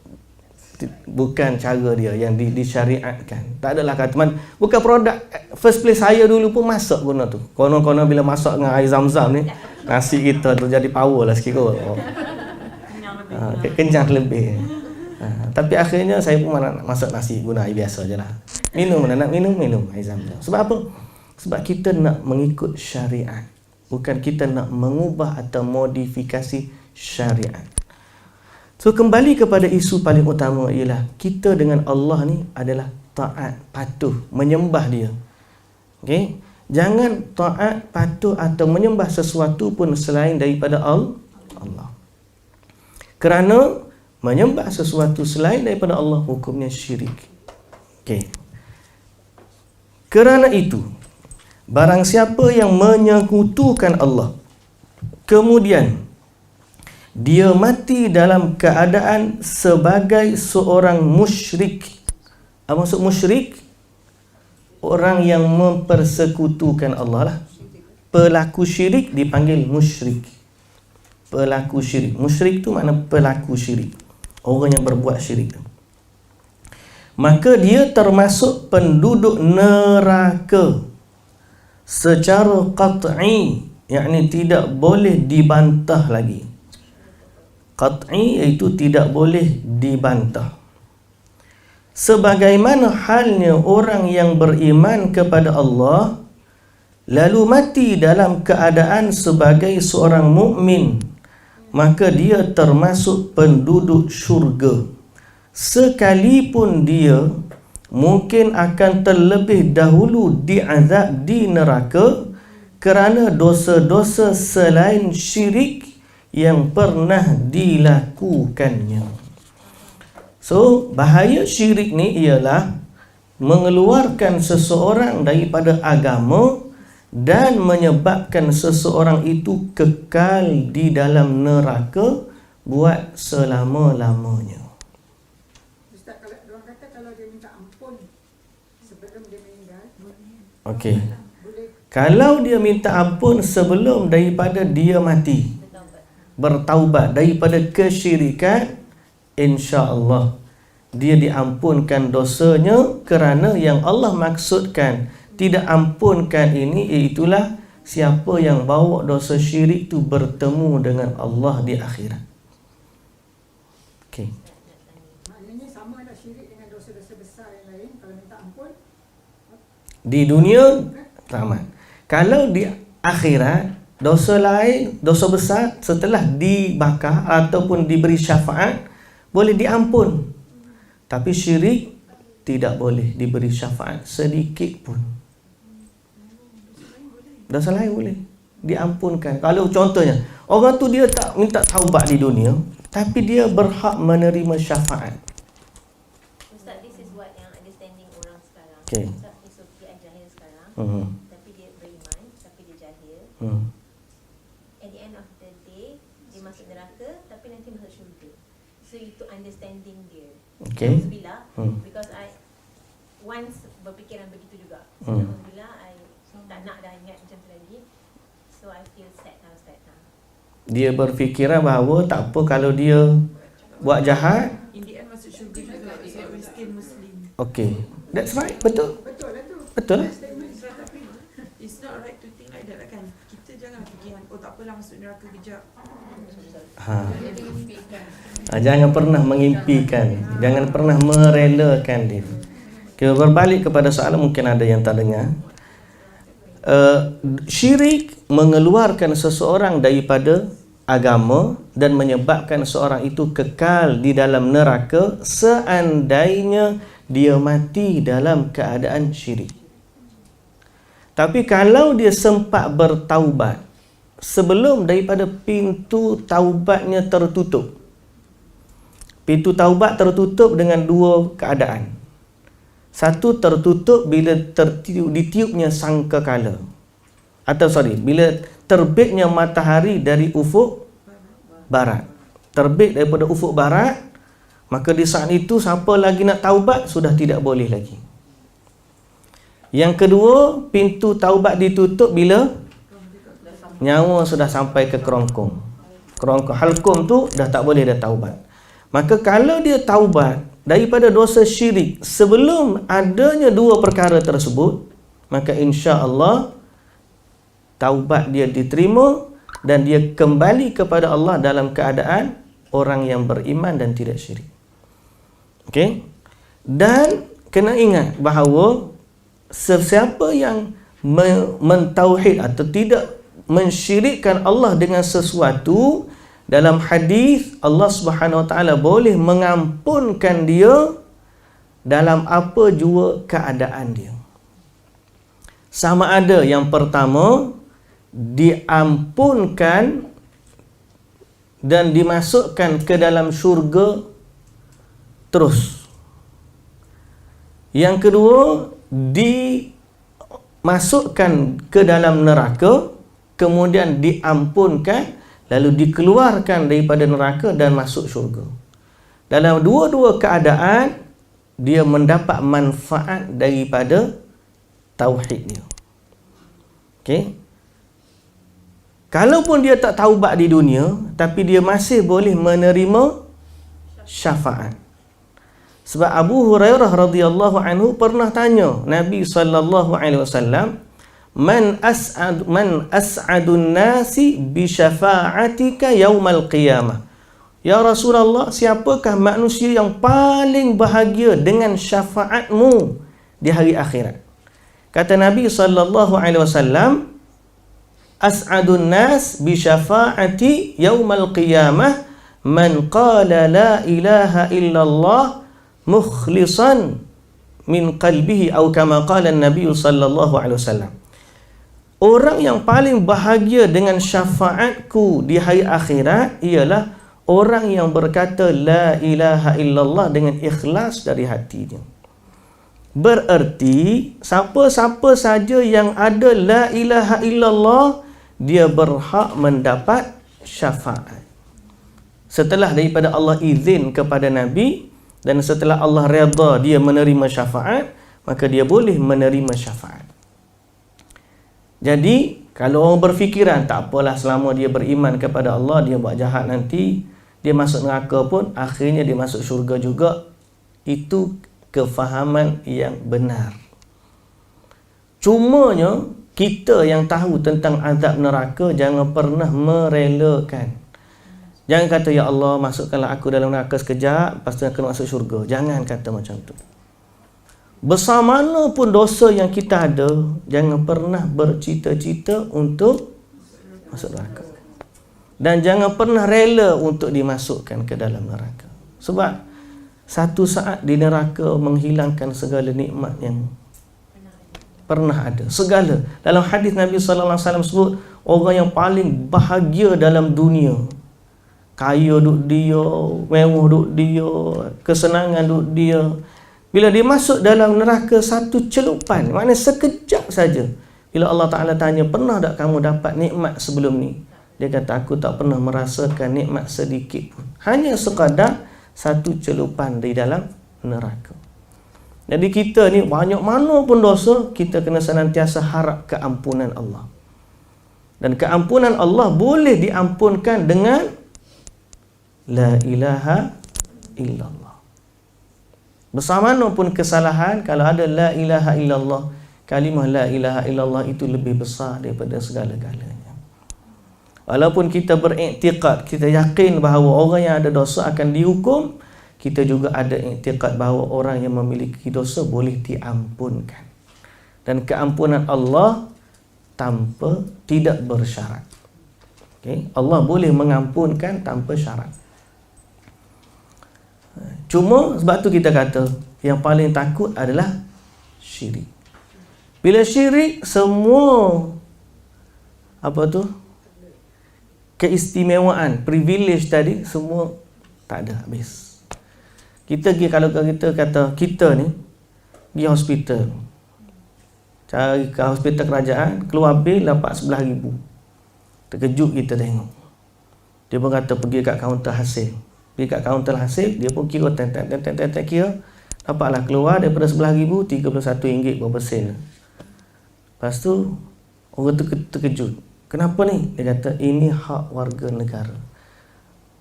bukan cara dia yang disyariatkan. Tak adalah kata bukan produk. First place saya dulu pun masak guna tu. Konon-konon bila masak dengan air Zamzam ni, nasi kita tu jadi power lah sikit kot. Kenyang lebih. Tapi akhirnya saya pun nak masak nasi guna air biasa je lah. Nak minum air Zamzam. Sebab apa? Sebab kita nak mengikut syariat. Bukan kita nak mengubah atau modifikasi syariat. So kembali kepada isu paling utama ialah kita dengan Allah ni adalah taat, patuh, menyembah dia. Okey? Jangan taat, patuh atau menyembah sesuatu pun selain daripada Allah. Kerana menyembah sesuatu selain daripada Allah hukumnya syirik. Okey. Kerana itu, barang siapa yang menyekutukan Allah, kemudian dia mati dalam keadaan sebagai seorang musyrik. Apa maksud musyrik? Orang yang mempersekutukan Allah lah. Pelaku syirik dipanggil musyrik. Pelaku syirik. Musyrik tu makna pelaku syirik. Orang yang berbuat syirik. Maka dia termasuk penduduk neraka secara qat'i, yakni tidak boleh dibantah lagi. Qat'i iaitu tidak boleh dibantah. Sebagaimana halnya orang yang beriman kepada Allah lalu mati dalam keadaan sebagai seorang mukmin, maka dia termasuk penduduk syurga. Sekalipun dia mungkin akan terlebih dahulu diazab di neraka kerana dosa-dosa selain syirik yang pernah dilakukannya. So, bahaya syirik ni ialah mengeluarkan seseorang daripada agama dan menyebabkan seseorang itu kekal di dalam neraka buat selama-lamanya. Ustaz, kalau orang kata kalau dia minta ampun sebelum dia meninggal, Okey. Kalau dia minta ampun sebelum daripada dia mati, bertaubat daripada kesyirikan, insya-Allah dia diampunkan dosanya, kerana yang Allah maksudkan tidak ampunkan ini iaitulah siapa yang bawa dosa syirik tu bertemu dengan Allah di akhirat. Okey. maknanya sama ada syirik dengan dosa-dosa besar yang lain. Kalau minta ampun Di dunia selamat. Kalau di akhirat dosa lain, dosa besar setelah dibakar ataupun diberi syafaat boleh diampun. Tapi syirik tidak boleh diberi syafaat sedikit pun. Dosa lain boleh diampunkan. Kalau contohnya orang tu dia tak minta taubat di dunia, tapi dia berhak menerima syafaat. Ustaz, this is what yang understanding orang sekarang. Okay. Ustaz, dia jahil sekarang, tapi dia beriman, tapi dia jahil. At the end of the day, dia masuk neraka, tapi nanti masuk syurga. So itu understanding dia. Okay. Alhamdulillah, because I once berfikiran begitu juga. So, Alhamdulillah, I tak nak dah ingat macam tu lagi. So I feel sad now, Dia berfikiran bahawa tak apa kalau dia buat jahat. In the end masuk syurga juga, sebab we're still Muslim. Okay, that's right, betul. betul lah tu. Betul lah. Tapi it's not right to think like that lah kan. Kita jangan fikiran, oh tak apalah masuk neraka kejap. Jangan pernah mengimpikan, jangan pernah merelakan dia. Kita berbalik kepada soalan, mungkin ada yang tak dengar. Syirik mengeluarkan seseorang daripada agama dan menyebabkan seorang itu kekal di dalam neraka seandainya dia mati dalam keadaan syirik. Tapi kalau dia sempat bertaubat sebelum daripada pintu taubatnya tertutup. Pintu taubat tertutup dengan dua keadaan. Satu, tertutup bila ditiupnya sangkakala. Bila terbitnya matahari dari ufuk barat. Terbit daripada ufuk barat, maka di saat itu siapa lagi nak taubat sudah tidak boleh lagi. Yang kedua, pintu taubat ditutup bila nyawa sudah sampai ke kerongkong. Kerongkong halkum tu dah tak boleh dah taubat. Maka kalau dia taubat daripada dosa syirik sebelum adanya dua perkara tersebut, maka insya-Allah taubat dia diterima dan dia kembali kepada Allah dalam keadaan orang yang beriman dan tidak syirik. Okey? Dan kena ingat bahawa sesiapa yang mentauhid atau tidak mensyirikkan Allah dengan sesuatu, Dalam hadis Allah Subhanahu Wa Taala boleh mengampunkan dia dalam apa jua keadaan dia. Sama ada yang pertama diampunkan dan dimasukkan ke dalam syurga terus. Yang kedua, dimasukkan ke dalam neraka, kemudian diampunkan, lalu dikeluarkan daripada neraka dan masuk syurga. Dalam dua-dua keadaan, dia mendapat manfaat daripada tauhid dia. Okey. Kalaupun dia tak taubat di dunia, tapi dia masih boleh menerima syafaat. Sebab Abu Hurairah radhiyallahu anhu pernah tanya Nabi sallallahu alaihi wasallam, man as'adun nasi bi syafa'atika yaumal qiyamah. Ya Rasulullah, siapakah manusia yang paling bahagia dengan syafaatmu di hari akhirat? Kata Nabi sallallahu alaihi wasallam, as'adun nas bi syafa'ati yaumal qiyamah man qala la ilaha illallah mukhlisan min qalbihi, atau kama qala Nabi sallallahu alaihi wasallam. Orang yang paling bahagia dengan syafaatku di hari akhirat ialah orang yang berkata la ilaha illallah dengan ikhlas dari hatinya. Bererti siapa-siapa saja yang ada la ilaha illallah, dia berhak mendapat syafaat. Setelah daripada Allah izin kepada Nabi, dan setelah Allah redha dia menerima syafaat, maka dia boleh menerima syafaat. Jadi, kalau orang berfikiran, tak apalah selama dia beriman kepada Allah, dia buat jahat nanti, dia masuk neraka pun, akhirnya dia masuk syurga juga. Itu kefahaman yang benar. Cumanya, kita yang tahu tentang azab neraka, jangan pernah merelakan. Jangan kata, ya Allah, masukkanlah aku dalam neraka sekejap, lepas tu aku masuk syurga. Jangan kata macam tu. Besar mana pun dosa yang kita ada, jangan pernah bercita-cita untuk masuk neraka. Dan jangan pernah rela untuk dimasukkan ke dalam neraka. Sebab satu saat di neraka menghilangkan segala nikmat yang pernah ada. Segala. Dalam hadis Nabi sallallahu alaihi wasallam sebut, orang yang paling bahagia dalam dunia, kaya duk dia, mewah duk dia, kesenangan duk dia, bila dia masuk dalam neraka satu celupan, maknanya sekejap saja, bila Allah Ta'ala tanya, pernah tak kamu dapat nikmat sebelum ni? Dia kata, aku tak pernah merasakan nikmat sedikit pun. Hanya sekadar satu celupan di dalam neraka. Jadi kita ni banyak mana pun dosa, kita kena senantiasa harap keampunan Allah. Dan keampunan Allah boleh diampunkan dengan la ilaha illallah. Besar mana pun kesalahan, kalau ada la ilaha illallah, kalimah la ilaha illallah itu lebih besar daripada segala-galanya. Walaupun kita beriktikad, kita yakin bahawa orang yang ada dosa akan dihukum, kita juga ada iktikad bahawa orang yang memiliki dosa boleh diampunkan. Dan keampunan Allah tidak bersyarat. Okay? Allah boleh mengampunkan tanpa syarat. Cuma sebab tu kita kata yang paling takut adalah syirik. Bila syirik, semua keistimewaan, privilege tadi semua tak ada, habis. Kita pergi, kalau kita kata kita ni pergi hospital, cari ke hospital kerajaan, keluar bil dapat 11,000. Terkejut kita tengok. Dia pun kata pergi kat kaunter hasil. Pergi kat kaunter hasil, dia pun kira kira, dapatlah keluar daripada 11,000, 31 ringgit berapa sen. Lepas tu orang tu terkejut. Kenapa ni? Dia kata ini hak warga negara.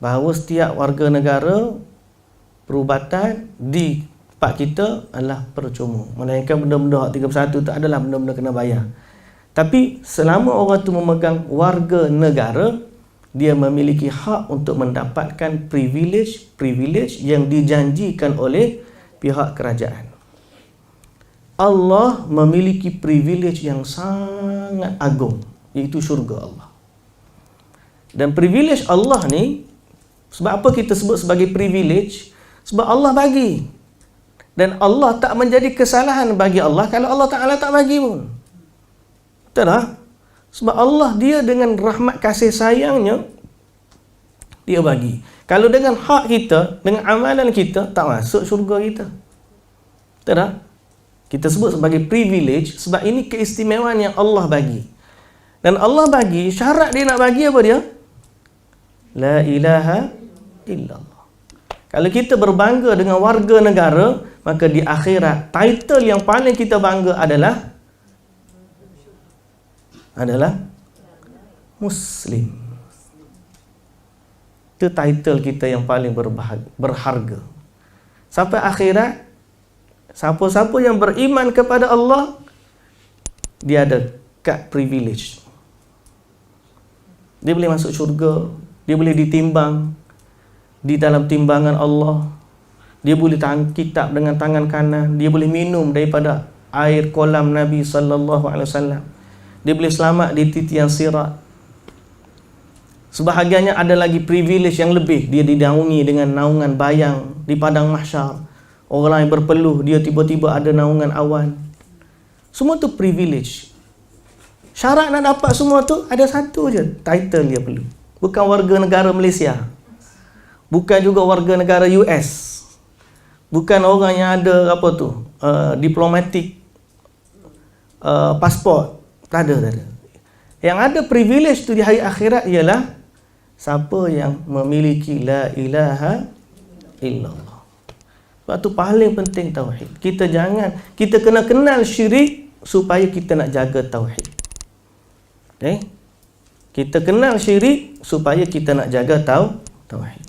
Bahawa setiap warga negara perubatan di tempat kita adalah percuma. Melainkan benda-benda hak 31 tak adalah benda-benda kena bayar. Tapi selama orang tu memegang warga negara, dia memiliki hak untuk mendapatkan privilege yang dijanjikan oleh pihak kerajaan. Allah memiliki privilege yang sangat agung, iaitu syurga Allah. Dan privilege Allah ni, sebab apa kita sebut sebagai privilege? Sebab Allah bagi. Dan Allah tak menjadi kesalahan bagi Allah kalau Allah Ta'ala tak bagi pun. Betul tak? Sebab Allah dia dengan rahmat kasih sayangnya, dia bagi. Kalau dengan hak kita, dengan amalan kita, tak masuk syurga kita. Betul tak? Kita sebut sebagai privilege sebab ini keistimewaan yang Allah bagi. Dan Allah bagi, syarat dia nak bagi apa dia? La ilaha illallah. Kalau kita berbangga dengan warga negara, maka di akhirat title yang paling kita bangga adalah Muslim. Itu title kita yang paling berharga. Sampai akhirat, siapa-siapa yang beriman kepada Allah, dia ada kad privilege. Dia boleh masuk syurga, dia boleh ditimbang di dalam timbangan Allah, dia boleh tahan kitab dengan tangan kanan, dia boleh minum daripada air kolam Nabi SAW, dia boleh selamat di titian sirat. Sebahagiannya ada lagi privilege yang lebih, dia dinaungi dengan naungan bayang di padang mahsyar. Orang yang berpeluh, dia tiba-tiba ada naungan awan. Semua tu privilege. Syarat nak dapat semua tu ada satu je, title dia perlu. Bukan warga negara Malaysia, bukan juga warga negara US, bukan orang yang ada diplomatic pasport. Tak ada. Yang ada privilege tu di hari akhirat ialah siapa yang memiliki la ilaha illallah. Sebab tu paling penting tauhid. Kita kena kenal syirik supaya kita nak jaga tauhid. Okay? Kita kenal syirik supaya kita nak jaga tauhid.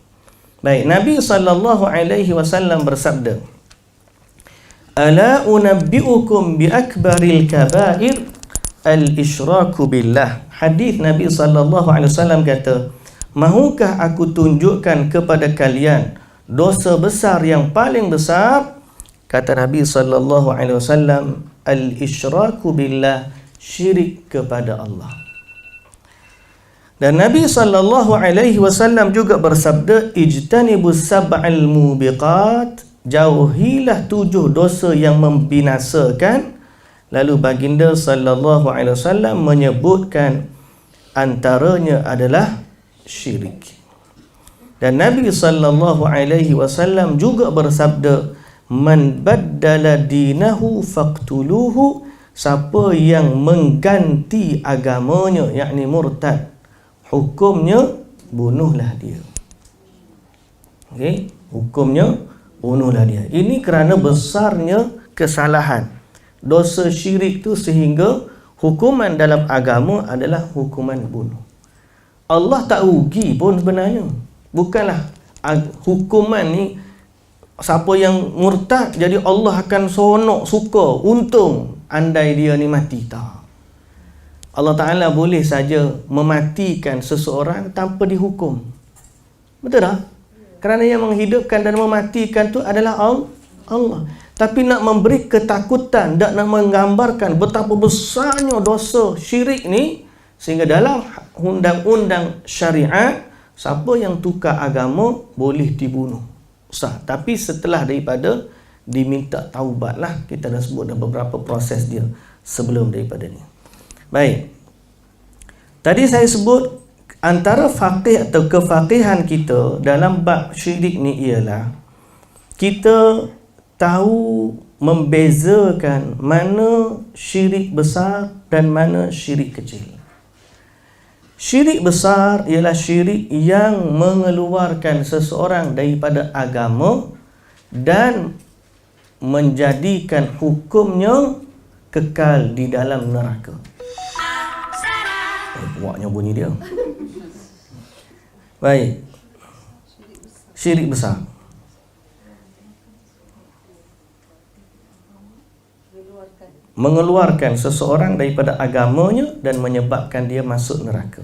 Baik, Nabi SAW bersabda, Ala unabbi'ukum bi akbaril kabair al-isyraku billah. Hadis Nabi SAW kata, mahukah aku tunjukkan kepada kalian dosa besar yang paling besar? Kata Nabi SAW, al-isyraku billah, syirik kepada Allah. Dan Nabi SAW juga bersabda, ijtanibus sab'al mubiqat, jauhilah 7 dosa yang membinasakan. Lalu baginda SAW menyebutkan antaranya adalah syirik. Dan Nabi SAW juga bersabda, man baddala dinahu faqtuluhu, siapa yang mengganti agamanya, yakni murtad, hukumnya bunuhlah dia. Okey, hukumnya bunuhlah dia. Ini kerana besarnya kesalahan dosa syirik tu sehingga hukuman dalam agama adalah hukuman bunuh. Allah tak rugi pun sebenarnya. Bukanlah hukuman ni siapa yang murtad jadi Allah akan seronok, suka, untung andai dia ni mati. Tak. Allah Ta'ala boleh saja mematikan seseorang tanpa dihukum. Betul tak? Kerana yang menghidupkan dan mematikan tu adalah Allah. Tapi nak memberi ketakutan dan nak menggambarkan betapa besarnya dosa syirik ni, sehingga dalam undang-undang syariat, siapa yang tukar agama boleh dibunuh. Sah. Tapi setelah daripada diminta taubat lah. Kita dah sebut dah beberapa proses dia sebelum daripada ni. Baik. Tadi saya sebut antara faqih atau kefaqihan kita dalam bab syirik ni ialah kita tahu membezakan mana syirik besar dan mana syirik kecil. Syirik besar ialah syirik yang mengeluarkan seseorang daripada agama dan menjadikan hukumnya kekal di dalam neraka. Buatnya bunyi dia. Baik. Syirik besar. Mengeluarkan seseorang daripada agamanya dan menyebabkan dia masuk neraka.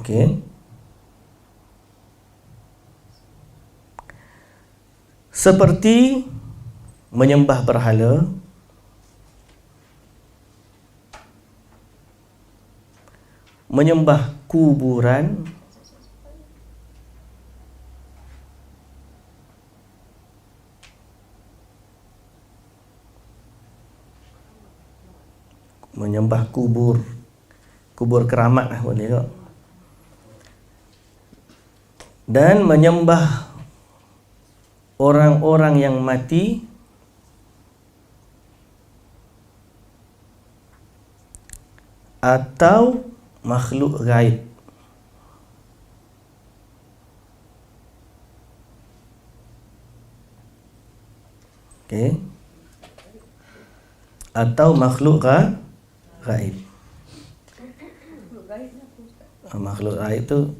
Okey. Seperti menyembah berhala, menyembah kuburan, menyembah kubur keramat lah boleh tak? Dan menyembah orang-orang yang mati atau makhluk gaib. Okey. Atau makhluk gaib. Makhluk gaib tu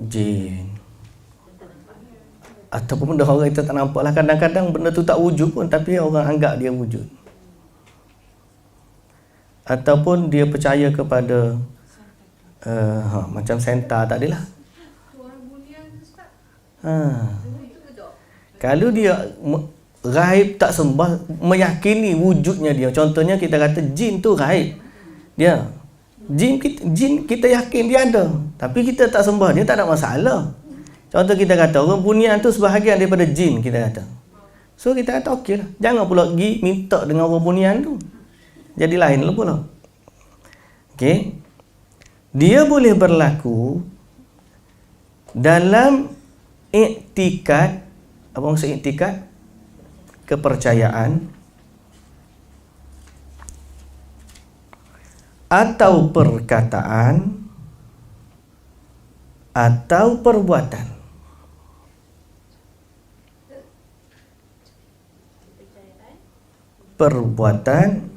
jin. Ataupun benda orang kita tak nampak lah. Kadang-kadang benda tu tak wujud pun, tapi orang anggap dia wujud. Ataupun dia percaya kepada macam Santa tak adalah. Kalau dia gaib tak sembah, meyakini wujudnya dia. Contohnya kita kata jin tu gaib. Dia jin kita yakin dia ada, tapi kita tak sembah dia, tak ada masalah. Contoh kita kata orang bunian tu sebahagian daripada jin, kita kata. So kita kata okey lah. Jangan pula pergi minta dengan orang bunian tu. Jadi lain lah pula. Okey. Dia boleh berlaku dalam iktikad. Apa maksud iktikad? Kepercayaan atau perkataan atau perbuatan. Perbuatan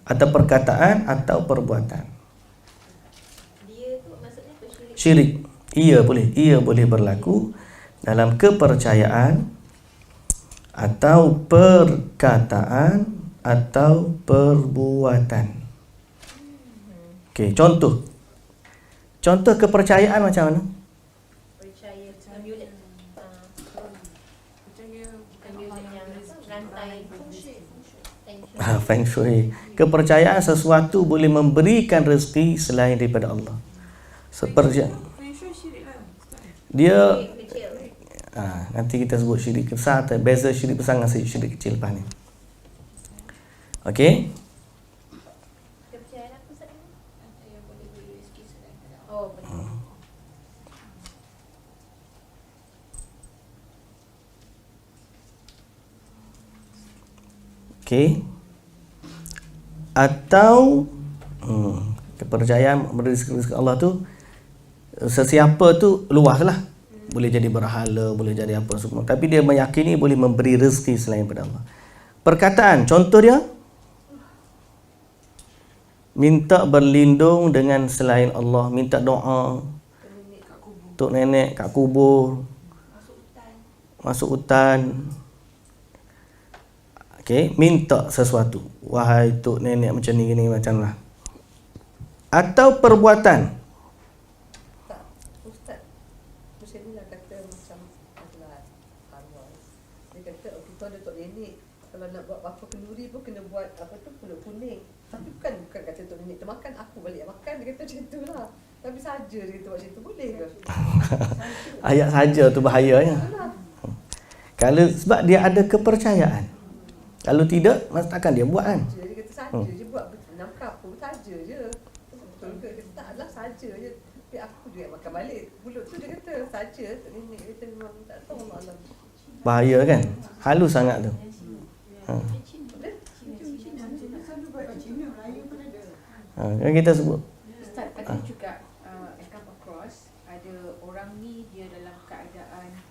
atau perkataan atau perbuatan. Dia tu maksudnya Syirik. Ia boleh berlaku dalam kepercayaan atau perkataan atau perbuatan. Okey, contoh kepercayaan macam mana? percaya amulet, amulet yang rantai Feng Shui. Kepercayaan sesuatu boleh memberikan rezeki selain daripada Allah. Seperti dia kecil. nanti kita sebut syirik besar, beza syirik besar dengan syirik kecil lepas ni. Okey. Kepercayaan apa Ustaz? Yang boleh beri rezeki selain daripada Allah. Oh, betul. Okey. Atau kepercayaan rezeki Allah tu sesiapa tu luas lah. Boleh jadi berhala, boleh jadi apa semua. Tapi dia meyakini boleh memberi rezeki selain daripada Allah. Perkataan, contoh dia minta berlindung dengan selain Allah, minta doa untuk nenek kat kubur, masuk hutan. Okey, minta sesuatu. Wahai tok nenek macam ni gini macam lah. Atau perbuatan. Ustaz, Ustaz ni lah kata macam adalah arwah. Dia kata kita ada tok nenek, kalau nak buat apa kenduri pun kena buat apa tu pulut kuning. Tapi bukan kata tok nenek termakan, aku balik makan. Dia kata macam tu lah. Tapi saja dia kata buat macam tu, boleh ke? Ayat saja tu bahayanya. Kalau sebab dia ada kepercayaan. Kalau tidak, takkan dia buat kan? Dia kata saja je buat enam kapur saja je. Betul ke? Dia kata tak lah saja je. Tapi aku juga makan balik. Pulut tu dia kata saja. Tok nenek kata memang tak tahu Allah. Bahaya kan? Halus sangat tu. Kan kita sebut. Ustaz, ada juga I come across ada orang ni dia dalam keadaan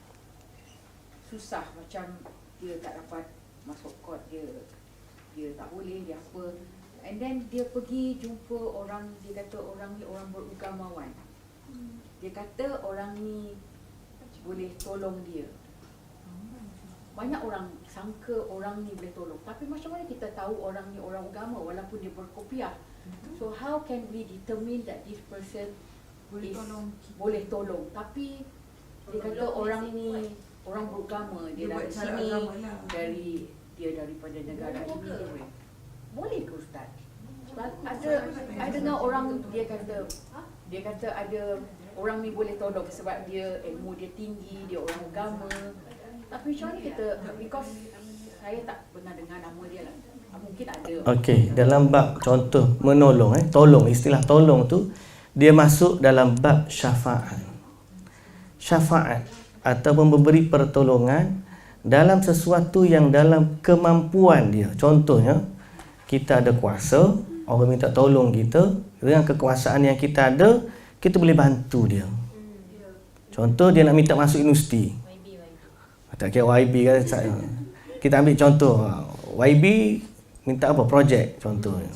susah, macam dia tak dapat masuk court, dia tak boleh, dia apa, and then dia pergi jumpa orang, dia kata orang ni orang berugamawan. Dia kata orang ni boleh tolong dia. Banyak orang sangka orang ni boleh tolong, tapi macam mana kita tahu orang ni orang agama walaupun dia berkopiah? So how can we determine that this person boleh tolong, tapi dia kata orang ni orang beragama, dia Dia buat dari cara sini, agama lah. dia daripada negara ini. Boleh ke Ustaz? Sebab ada dengar orang dia kata ada orang ni boleh tolong sebab dia ilmu dia tinggi, dia orang agama. Tapi macam mana kita, because saya tak pernah dengar nama dia lah. Mungkin ada. Okey, dalam bab contoh menolong, tolong, istilah tolong tu dia masuk dalam bab syafaat. Syafaat ataupun memberi pertolongan dalam sesuatu yang dalam kemampuan dia. Contohnya, kita ada kuasa, orang minta tolong kita, dengan kekuasaan yang kita ada, kita boleh bantu dia. Contoh, dia nak minta masuk universiti. Tak kira YB kan. Kita ambil contoh, YB minta apa? Projek contohnya.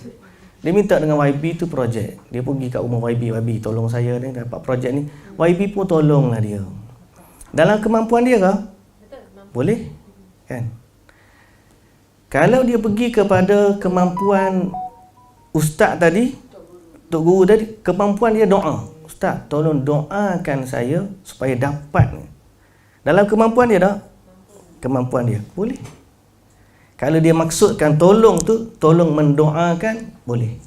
Dia minta dengan YB tu projek. Dia pergi kat rumah YB tolong saya ni dapat projek ni. YB pun tolonglah dia. Dalam kemampuan dia ke? Boleh? Kan? Kalau dia pergi kepada kemampuan ustaz tadi, tok guru tadi, kemampuan dia doa. Ustaz, tolong doakan saya supaya dapat. Dalam kemampuan dia tak? Kemampuan dia. Boleh. Kalau dia maksudkan tolong tu, tolong mendoakan, boleh.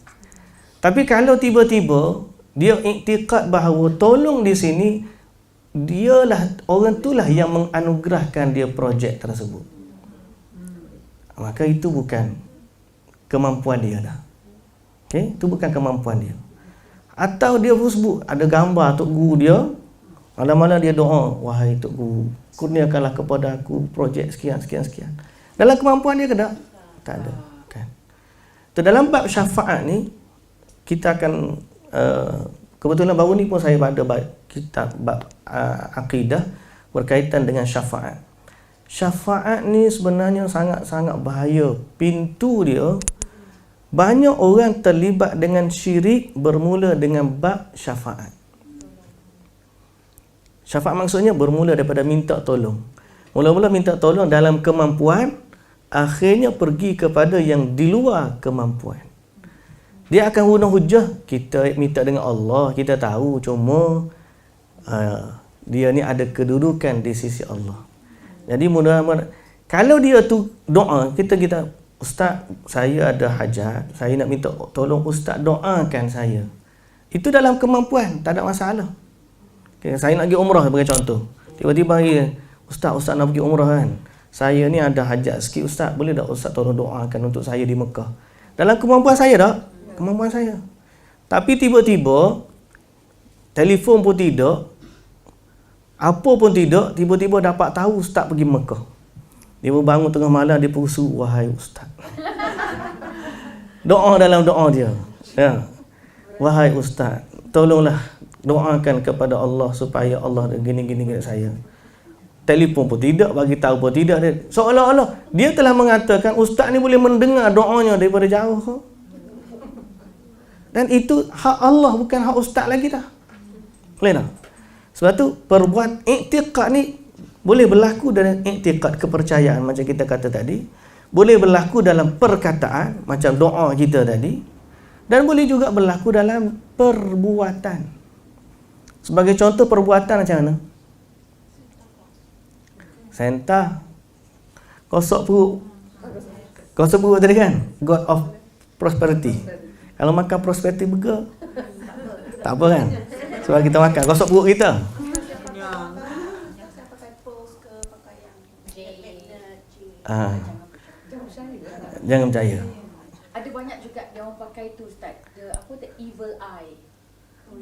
Tapi kalau tiba-tiba dia iktikad bahawa tolong di sini, dialah, orang itulah yang menganugerahkan dia projek tersebut, maka itu bukan kemampuan dia dah. Okey, itu bukan kemampuan dia. Atau dia sebut ada gambar tok guru dia, malam-malam dia doa, wahai tok guru, kurniakanlah kepada aku projek sekian. Dalam kemampuan dia ke tak? Tak ada, kan? So, dalam bab syafaat ni kita akan kebetulan baru ni pun saya ada kitab bab akidah berkaitan dengan syafaat. Syafaat ni sebenarnya sangat-sangat bahaya. Pintu dia, banyak orang terlibat dengan syirik bermula dengan bab syafaat. Syafaat maksudnya bermula daripada minta tolong. Mula-mula minta tolong dalam kemampuan, akhirnya pergi kepada yang di luar kemampuan. Dia akan guna hujah, kita minta dengan Allah, kita tahu, cuma dia ni ada kedudukan di sisi Allah. Jadi mudah-mudahan kalau dia tu doa, kita ustaz, saya ada hajat, saya nak minta tolong ustaz doakan saya. Itu dalam kemampuan, tak ada masalah. Okay, saya nak pergi umrah sebagai contoh. Tiba-tiba ustaz nak pergi umrah kan. Saya ni ada hajat sikit ustaz, boleh tak ustaz tolong doakan untuk saya di Mekah? Dalam kemampuan saya tak? Kemampuan saya. Tapi tiba-tiba telefon pun tidak, apa pun tidak, tiba-tiba dapat tahu ustaz pergi Mekah. Dia bangun tengah malam, dia pusu, wahai ustaz. Doa dalam doa dia. Ya. Wahai ustaz, tolonglah doakan kepada Allah supaya Allah gini-gini saya. Telefon pun tidak, bagi tahu pun tidak. Seolah-olah dia telah mengatakan ustaz ni boleh mendengar doanya daripada jauh. Dan itu hak Allah, bukan hak ustaz lagi dah. Boleh tak? Sebab tu perbuat iktiqad ni boleh berlaku dalam iktiqad kepercayaan macam kita kata tadi, boleh berlaku dalam perkataan macam doa kita tadi, dan boleh juga berlaku dalam perbuatan. Sebagai contoh perbuatan macam mana? Sentah, gosok perut tadi kan, God of prosperity. Kalau makan prosperity burger tak apa kan, sebab kita makan, gosok perut kita. Jangan percaya. Ada banyak juga yang orang pakai tu Ustaz, the evil eye.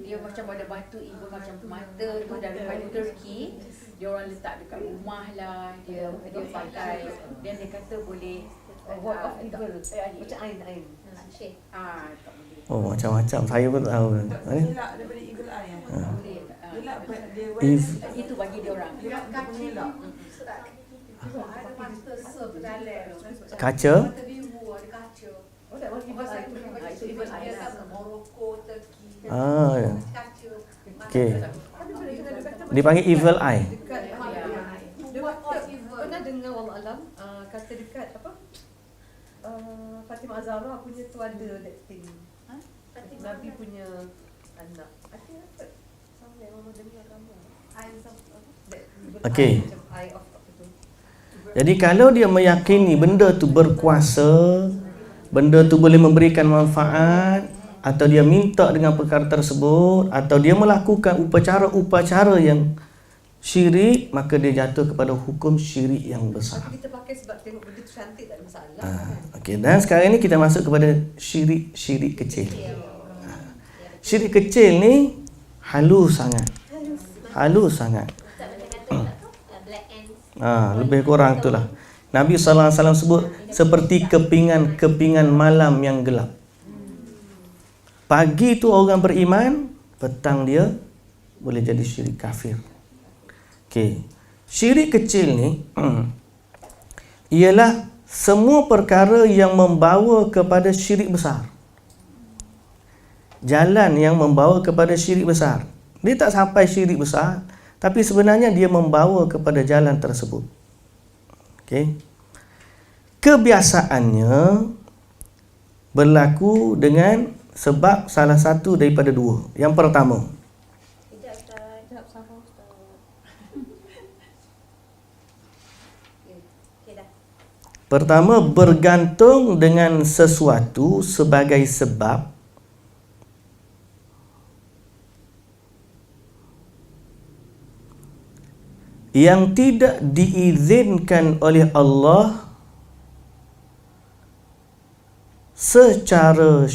Dia macam ada batu evil macam mata tu daripada Turki. Dia orang letak dekat rumah lah, dia pakai, dan dia kata boleh Word of evil. Macam ain. tak boleh. Oh, macam-macam. Saya pun tak tahu. Elak daripada evil eye. Boleh. Elak dia Itu bagi dia orang. Kaca. Oh, tak boleh evil eye. Itu evil eye lah. Morocco, Turki. Ya. Kaca. Okey. Dipanggil evil eye. Dekat pernah dengar wallah alam kata dekat apa? Fatimah Zahra punya tu ada that thing. Nabi punya anak. Ada apa? Sampai mama dengar gambar. Okey. Macam eye of apa tu. Jadi kalau dia meyakini benda tu berkuasa, benda tu boleh memberikan manfaat, atau dia minta dengan perkara tersebut, atau dia melakukan upacara-upacara yang syirik, maka dia jatuh kepada hukum syirik yang besar. Tapi kita pakai sebab tengok benda tu cantik, tak ada masalah. Okey, dan sekarang ni kita masuk kepada syirik kecil. Syirik kecil ni halus sangat. Halus sangat. Tak macam kata black ants. Lebih kurang itulah. Nabi sallallahu alaihi wasallam sebut seperti kepingan malam yang gelap. Pagi tu orang beriman, petang dia boleh jadi syirik kafir. Okey. Syirik kecil ni ialah semua perkara yang membawa kepada syirik besar. Jalan yang membawa kepada syirik besar. Dia tak sampai syirik besar, tapi sebenarnya dia membawa kepada jalan tersebut. Okey. Kebiasaannya berlaku dengan sebab salah satu daripada dua. Yang pertama, Sekejap sabar Ustaz. Okey dah. pertama bergantung dengan sesuatu sebagai sebab yang tidak diizinkan oleh Allah secara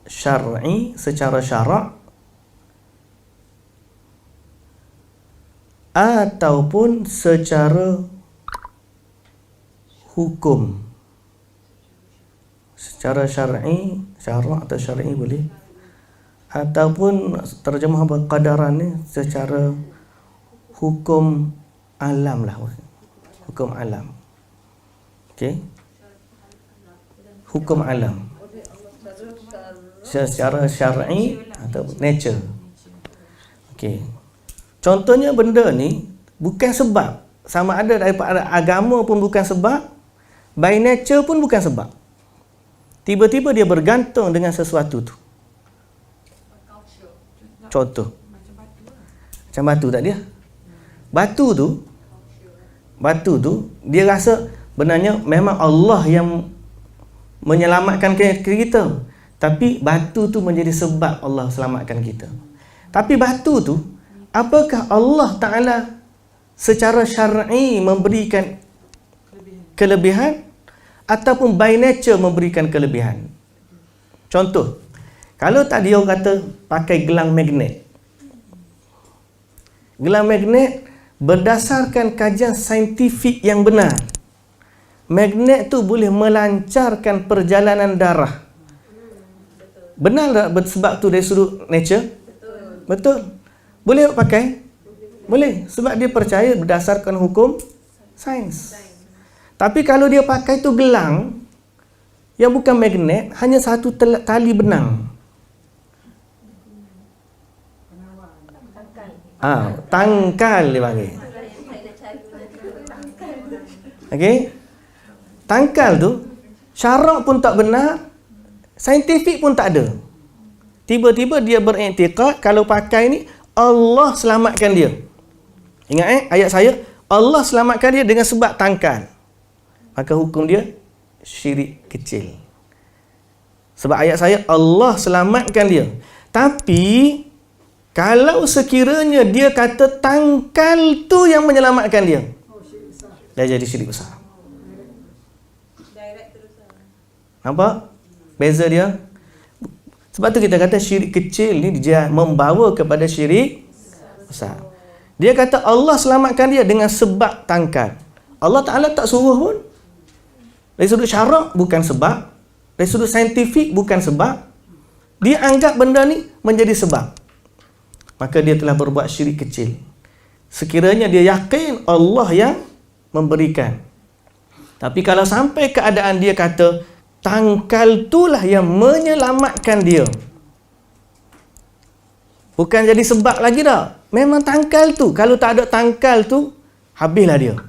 syar'i, secara syarak ataupun secara hukum. Secara syar'i, syarak atau syar'i boleh, ataupun terjemah berqadaran ni secara hukum alam lah. Hukum alam. Okey. Hukum alam. Secara syar'i atau nature. Okey. Contohnya benda ni bukan sebab. Sama ada daripada agama pun bukan sebab, by nature pun bukan sebab. Tiba-tiba dia bergantung dengan sesuatu tu. Contoh. Macam batu tak dia? Batu tu dia rasa benarnya memang Allah yang menyelamatkan kita. Tapi batu tu menjadi sebab Allah selamatkan kita. Tapi batu tu, apakah Allah Ta'ala secara syar'i memberikan kelebihan ataupun by nature memberikan kelebihan? Contoh, kalau tadi orang kata pakai gelang magnet. Gelang magnet berdasarkan kajian saintifik yang benar, magnet tu boleh melancarkan perjalanan darah. Benar tak sebab tu dari sudut nature? Betul. Boleh pakai? Boleh. Sebab dia percaya berdasarkan hukum sains. Tapi kalau dia pakai tu gelang yang bukan magnet, hanya satu tali benang. Tangkal dia panggil. Okey. Tangkal tu syarak pun tak benar, saintifik pun tak ada. Tiba-tiba dia beriktikad kalau pakai ni Allah selamatkan dia. Ingat ayat saya, Allah selamatkan dia dengan sebab tangkal. Maka hukum dia syirik kecil. Sebab ayat saya Allah selamatkan dia. Tapi kalau sekiranya dia kata tangkal tu yang menyelamatkan dia, dia jadi syirik besar. Nampak? Beza dia. Sebab tu kita kata syirik kecil ni dia membawa kepada syirik besar. Dia kata Allah selamatkan dia dengan sebab tangkal. Allah Ta'ala tak suruh pun. Dari sudut syarak bukan sebab, dari sudut saintifik bukan sebab. Dia anggap benda ni menjadi sebab. Maka dia telah berbuat syirik kecil. Sekiranya dia yakin Allah yang memberikan. Tapi kalau sampai keadaan dia kata tangkal itulah yang menyelamatkan dia, bukan jadi sebab lagi dah. Memang tangkal tu. Kalau tak ada tangkal tu, habislah dia.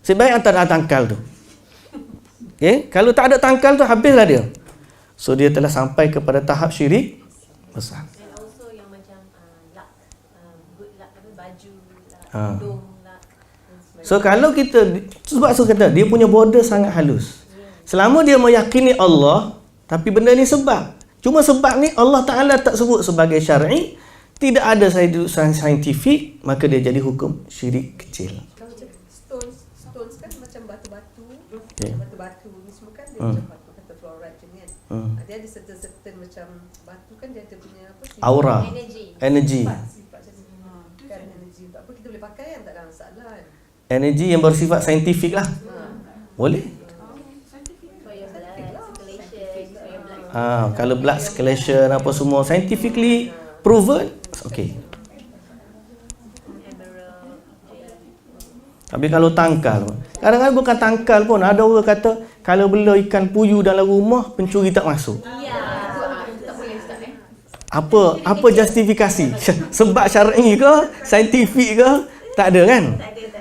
Sebaik antara tangkal tu. Okay? Kalau tak ada tangkal tu, habislah dia. So dia telah sampai kepada tahap syirik besar. And also yang macam luck, good luck, baju luck. Hidung lah dan sebagainya. So kalau kita, sebab saya kata dia punya border sangat halus. Selama dia meyakini Allah, tapi benda ni sebab. Cuma sebab ni Allah Ta'ala tak sebut sebagai syar'i, tidak ada saintifik, maka dia jadi hukum syirik kecil. Kalau macam stones kan macam batu-batu. Okay. Batu-batu ni semua kan dia macam batu kata fluoride macam ni kan. Hmm. Dia ada certain macam batu kan dia ada punya apa sih? Aura, Energy. energi. Sifat macam ni. Kan energi tak apa kita boleh pakai kan tak ada masalah kan. Energi yang bersifat saintifik lah. Boleh. For your blood circulation, for your blood. Kalau blood circulation apa semua scientifically proven, okay. Emerald, jade. Tapi kalau tangkal, kadang-kadang bukan tangkal pun, ada orang kata kalau bela ikan puyuh dalam rumah, pencuri tak masuk. Ya. Tak boleh Ustaz Apa justifikasi? Sebab syar'i ke, saintifik ke? Tak ada kan?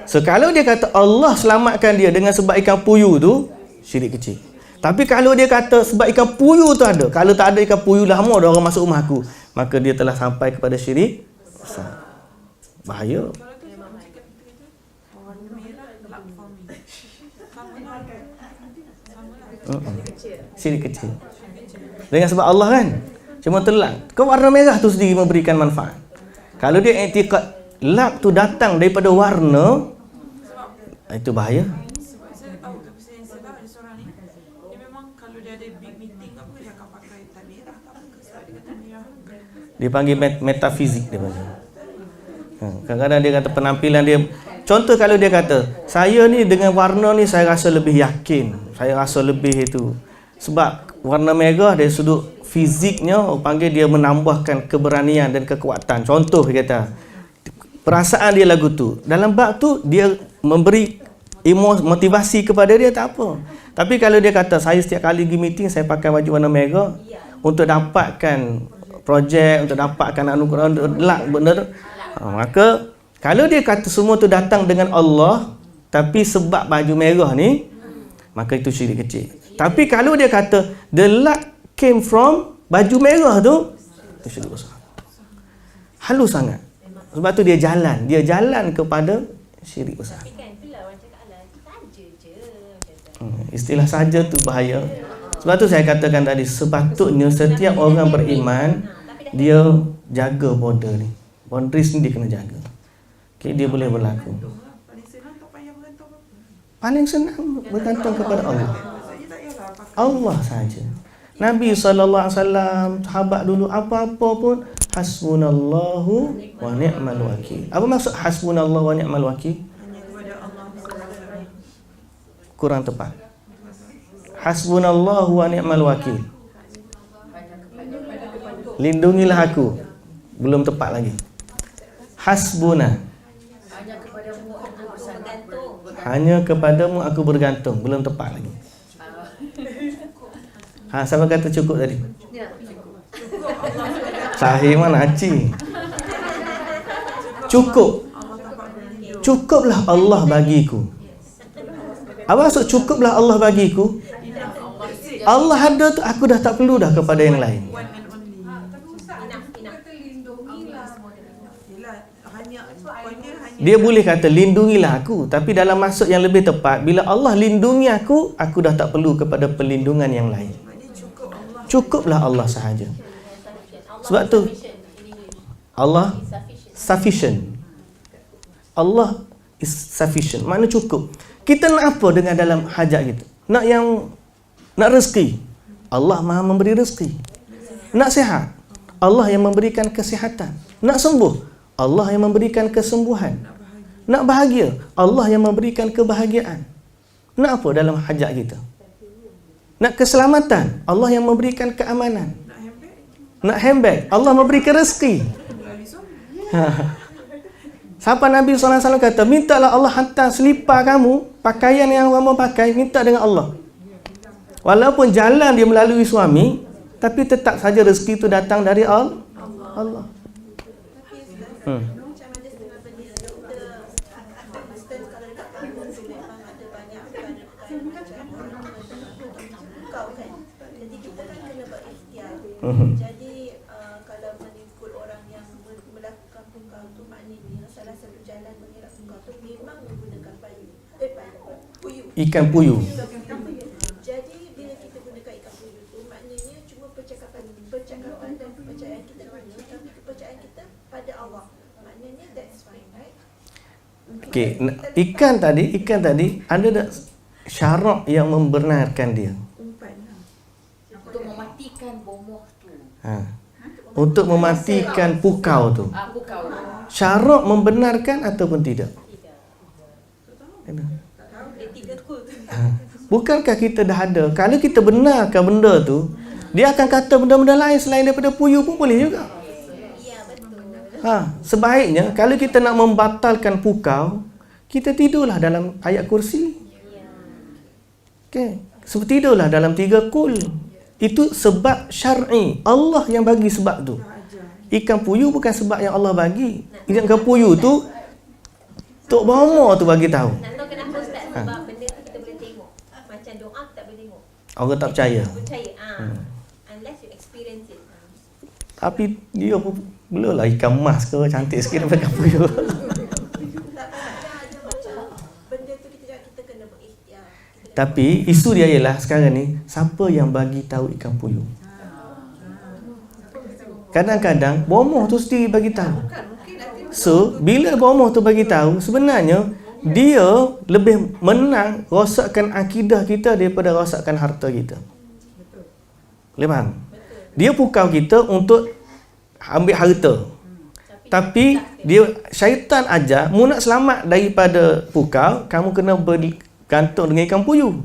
So kalau dia kata Allah selamatkan dia dengan sebab ikan puyuh tu, syirik kecil. Tapi kalau dia kata sebab ikan puyuh tu ada, kalau tak ada ikan puyuh lama dah orang masuk rumah aku, maka dia telah sampai kepada syirik besar. Bahaya. Kalau tu sebab cakap kita warna merah luck for me. Sama lah. Syirik kecil. Dengan sebab Allah kan, cuma telak. Kau warna merah tu sendiri memberikan manfaat. Kalau dia i'tiqad luck tu datang daripada warna, itu bahaya. Sebab saya tahu sebab ada seorang ni dia memang kalau dia ada big meeting apa dia akan pakai tak merah tak apa sebab dia kata merah. Dia panggil metafizik dia panggil. Kadang-kadang dia kata penampilan dia, contoh kalau dia kata saya ni dengan warna ni saya rasa lebih yakin, saya rasa lebih itu. Sebab warna merah dari sudut fiziknya orang panggil dia menambahkan keberanian dan kekuatan. Contoh dia kata perasaan dia lagu tu, dalam bab tu dia memberi motivasi kepada dia tak apa. Tapi kalau dia kata saya setiap kali pergi meeting saya pakai baju warna merah untuk dapatkan projek, untuk dapatkan anugerah luck benar, maka kalau dia kata semua tu datang dengan Allah tapi sebab baju merah ni, maka itu syirik kecil. Tapi kalau dia kata the luck came from baju merah tu, itu syirik besar. Halus sangat. Sebab tu dia jalan kepada syirik besar. Tapi kan itulah orang cakap lah saja je macam tu. Istilah saja tu bahaya. Sebab tu saya katakan tadi, sepatutnya setiap orang beriman dia jaga border ni. Boundaries ni dia kena jaga. Okay, dia boleh berlaku. Paling senang tak payah bergantung apa. Paling senang bergantung kepada Allah. Saya tak payahlah pakai. Allah saja. Nabi SAW, sahabat dulu apa-apa pun hasbunallahu wa ni'mal wakil. Apa maksud hasbunallahu wa ni'mal wakil? Hanya kepada Allah SWT. Kurang tepat. Hasbunallahu wa ni'mal wakil. Lindungilah aku. Belum tepat lagi. Hasbuna. Hanya kepadamu aku bergantung. Belum tepat lagi. Siapa kata cukup tadi? Sahih mana Aci? Cukup. Cukuplah Allah bagiku. Apa maksud cukuplah Allah bagiku? Allah ada tu, aku dah tak perlu dah kepada yang lain. One and only. Tapi Ustaz, kata lindungilah. Yelah, hanya poinnya hanya Dia boleh kata lindungilah aku, tapi dalam maksud yang lebih tepat, bila Allah lindungi aku dah tak perlu kepada perlindungan yang lain. Cukuplah Allah sahaja. Sebab tu Allah sufficient. Allah is sufficient. Makna cukup. Kita nak apa dengan dalam hajat kita? Nak rezeki. Allah Maha memberi rezeki. Nak sihat. Allah yang memberikan kesihatan. Nak sembuh. Allah yang memberikan kesembuhan. Nak bahagia. Allah yang memberikan kebahagiaan. Nak apa dalam hajat kita? Nak keselamatan. Allah yang memberikan keamanan. Nak handbag. Allah memberikan rezeki. Siapa Nabi SAW kata, mintalah Allah hantar selipar kamu, pakaian yang kamu pakai, minta dengan Allah. Walaupun jalan dia melalui suami, tapi tetap saja rezeki itu datang dari Allah. Jadi kalau mengikut orang yang melakukan pungkau tu, maknanya salah satu jalan mengelak Ikan puyuh. Jadi bila kita gunakan ikan puyuh tu, maknanya cuma percakapan dan kepercayaan kita mana, tapi kepercayaan kita pada Allah. Maknanya that's fine, right? Okey, ikan tadi ada tak syarak yang membenarkan dia? Untuk mematikan bomoh tu. Untuk mematikan pukau tu. Pukau. Syarak membenarkan ataupun tidak? Dia tiga kul tu. Bukankah kita dah ada? Kalau kita benarkan benda tu, dia akan kata benda-benda lain selain daripada puyuh pun boleh juga. Ya, betul. Sebaiknya kalau kita nak membatalkan pukau, kita tidurlah dalam ayat kursi. Okey, tidurlah dalam 3 kul. Itu sebab syar'i. Allah yang bagi sebab tu. Ikan puyuh bukan sebab yang Allah bagi. Ikan puyuh tu Tok Bomo tu bagi tahu. Nak tahu kenapa Ustaz? Sebab benda tu kita boleh tengok. Macam doa kita boleh tengok. Orang tak percaya. Percaya. Unless you experience it. Tapi dia pun belah ikan emas ke cantik sikit daripada ikan puyuh. Benda tu kita kena berikhtiar. Tapi isu dia ialah sekarang ni, siapa yang bagi tahu ikan puyuh? Kadang-kadang bomoh tu sendiri bagi tahu. So, bila bomoh tu bagi tahu, sebenarnya dia lebih menang rosakkan akidah kita daripada rosakkan harta kita. Boleh faham? Dia pukau kita untuk ambil harta. Tapi dia syaitan ajar, mu nak selamat daripada pukau, kamu kena bergantung dengan ikan puyuh.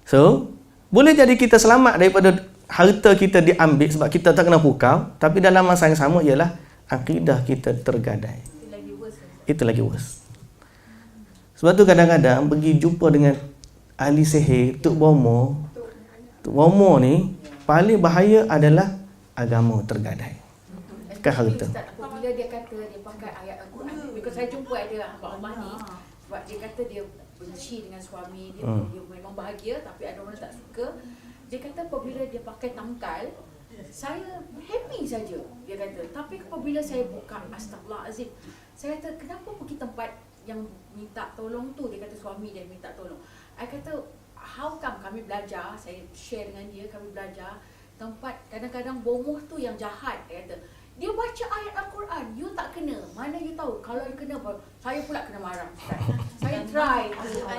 So, boleh jadi kita selamat daripada harta kita diambil sebab kita tak kena pukau, tapi dalam masa yang sama ialah akidah kita tergadai. Itu lagi worse. Sebab tu kadang-kadang pergi jumpa dengan ahli sihir, Tok Bomo. Tok Bomo ni paling bahaya adalah agama tergadai. Bukan harta. Apabila dia kata dia pakai ayat Al-Quran, because saya jumpa ada hamba Allah ni, sebab dia kata dia benci dengan suami dia, dia memang bahagia tapi ada orang tak suka. Dia kata apabila dia pakai tangkal, saya happy saja, dia kata. Tapi apabila saya buka, astagfirullahalazim, saya kata kenapa pergi tempat yang minta tolong tu? Dia kata suami dia minta tolong. I kata how come? Kami belajar, saya share dengan dia, kami belajar tempat kadang-kadang bomoh tu yang jahat. Dia kata dia baca ayat Al-Quran, you tak kena. Mana you tahu? Kalau you kena, saya pula kena marah. Saya try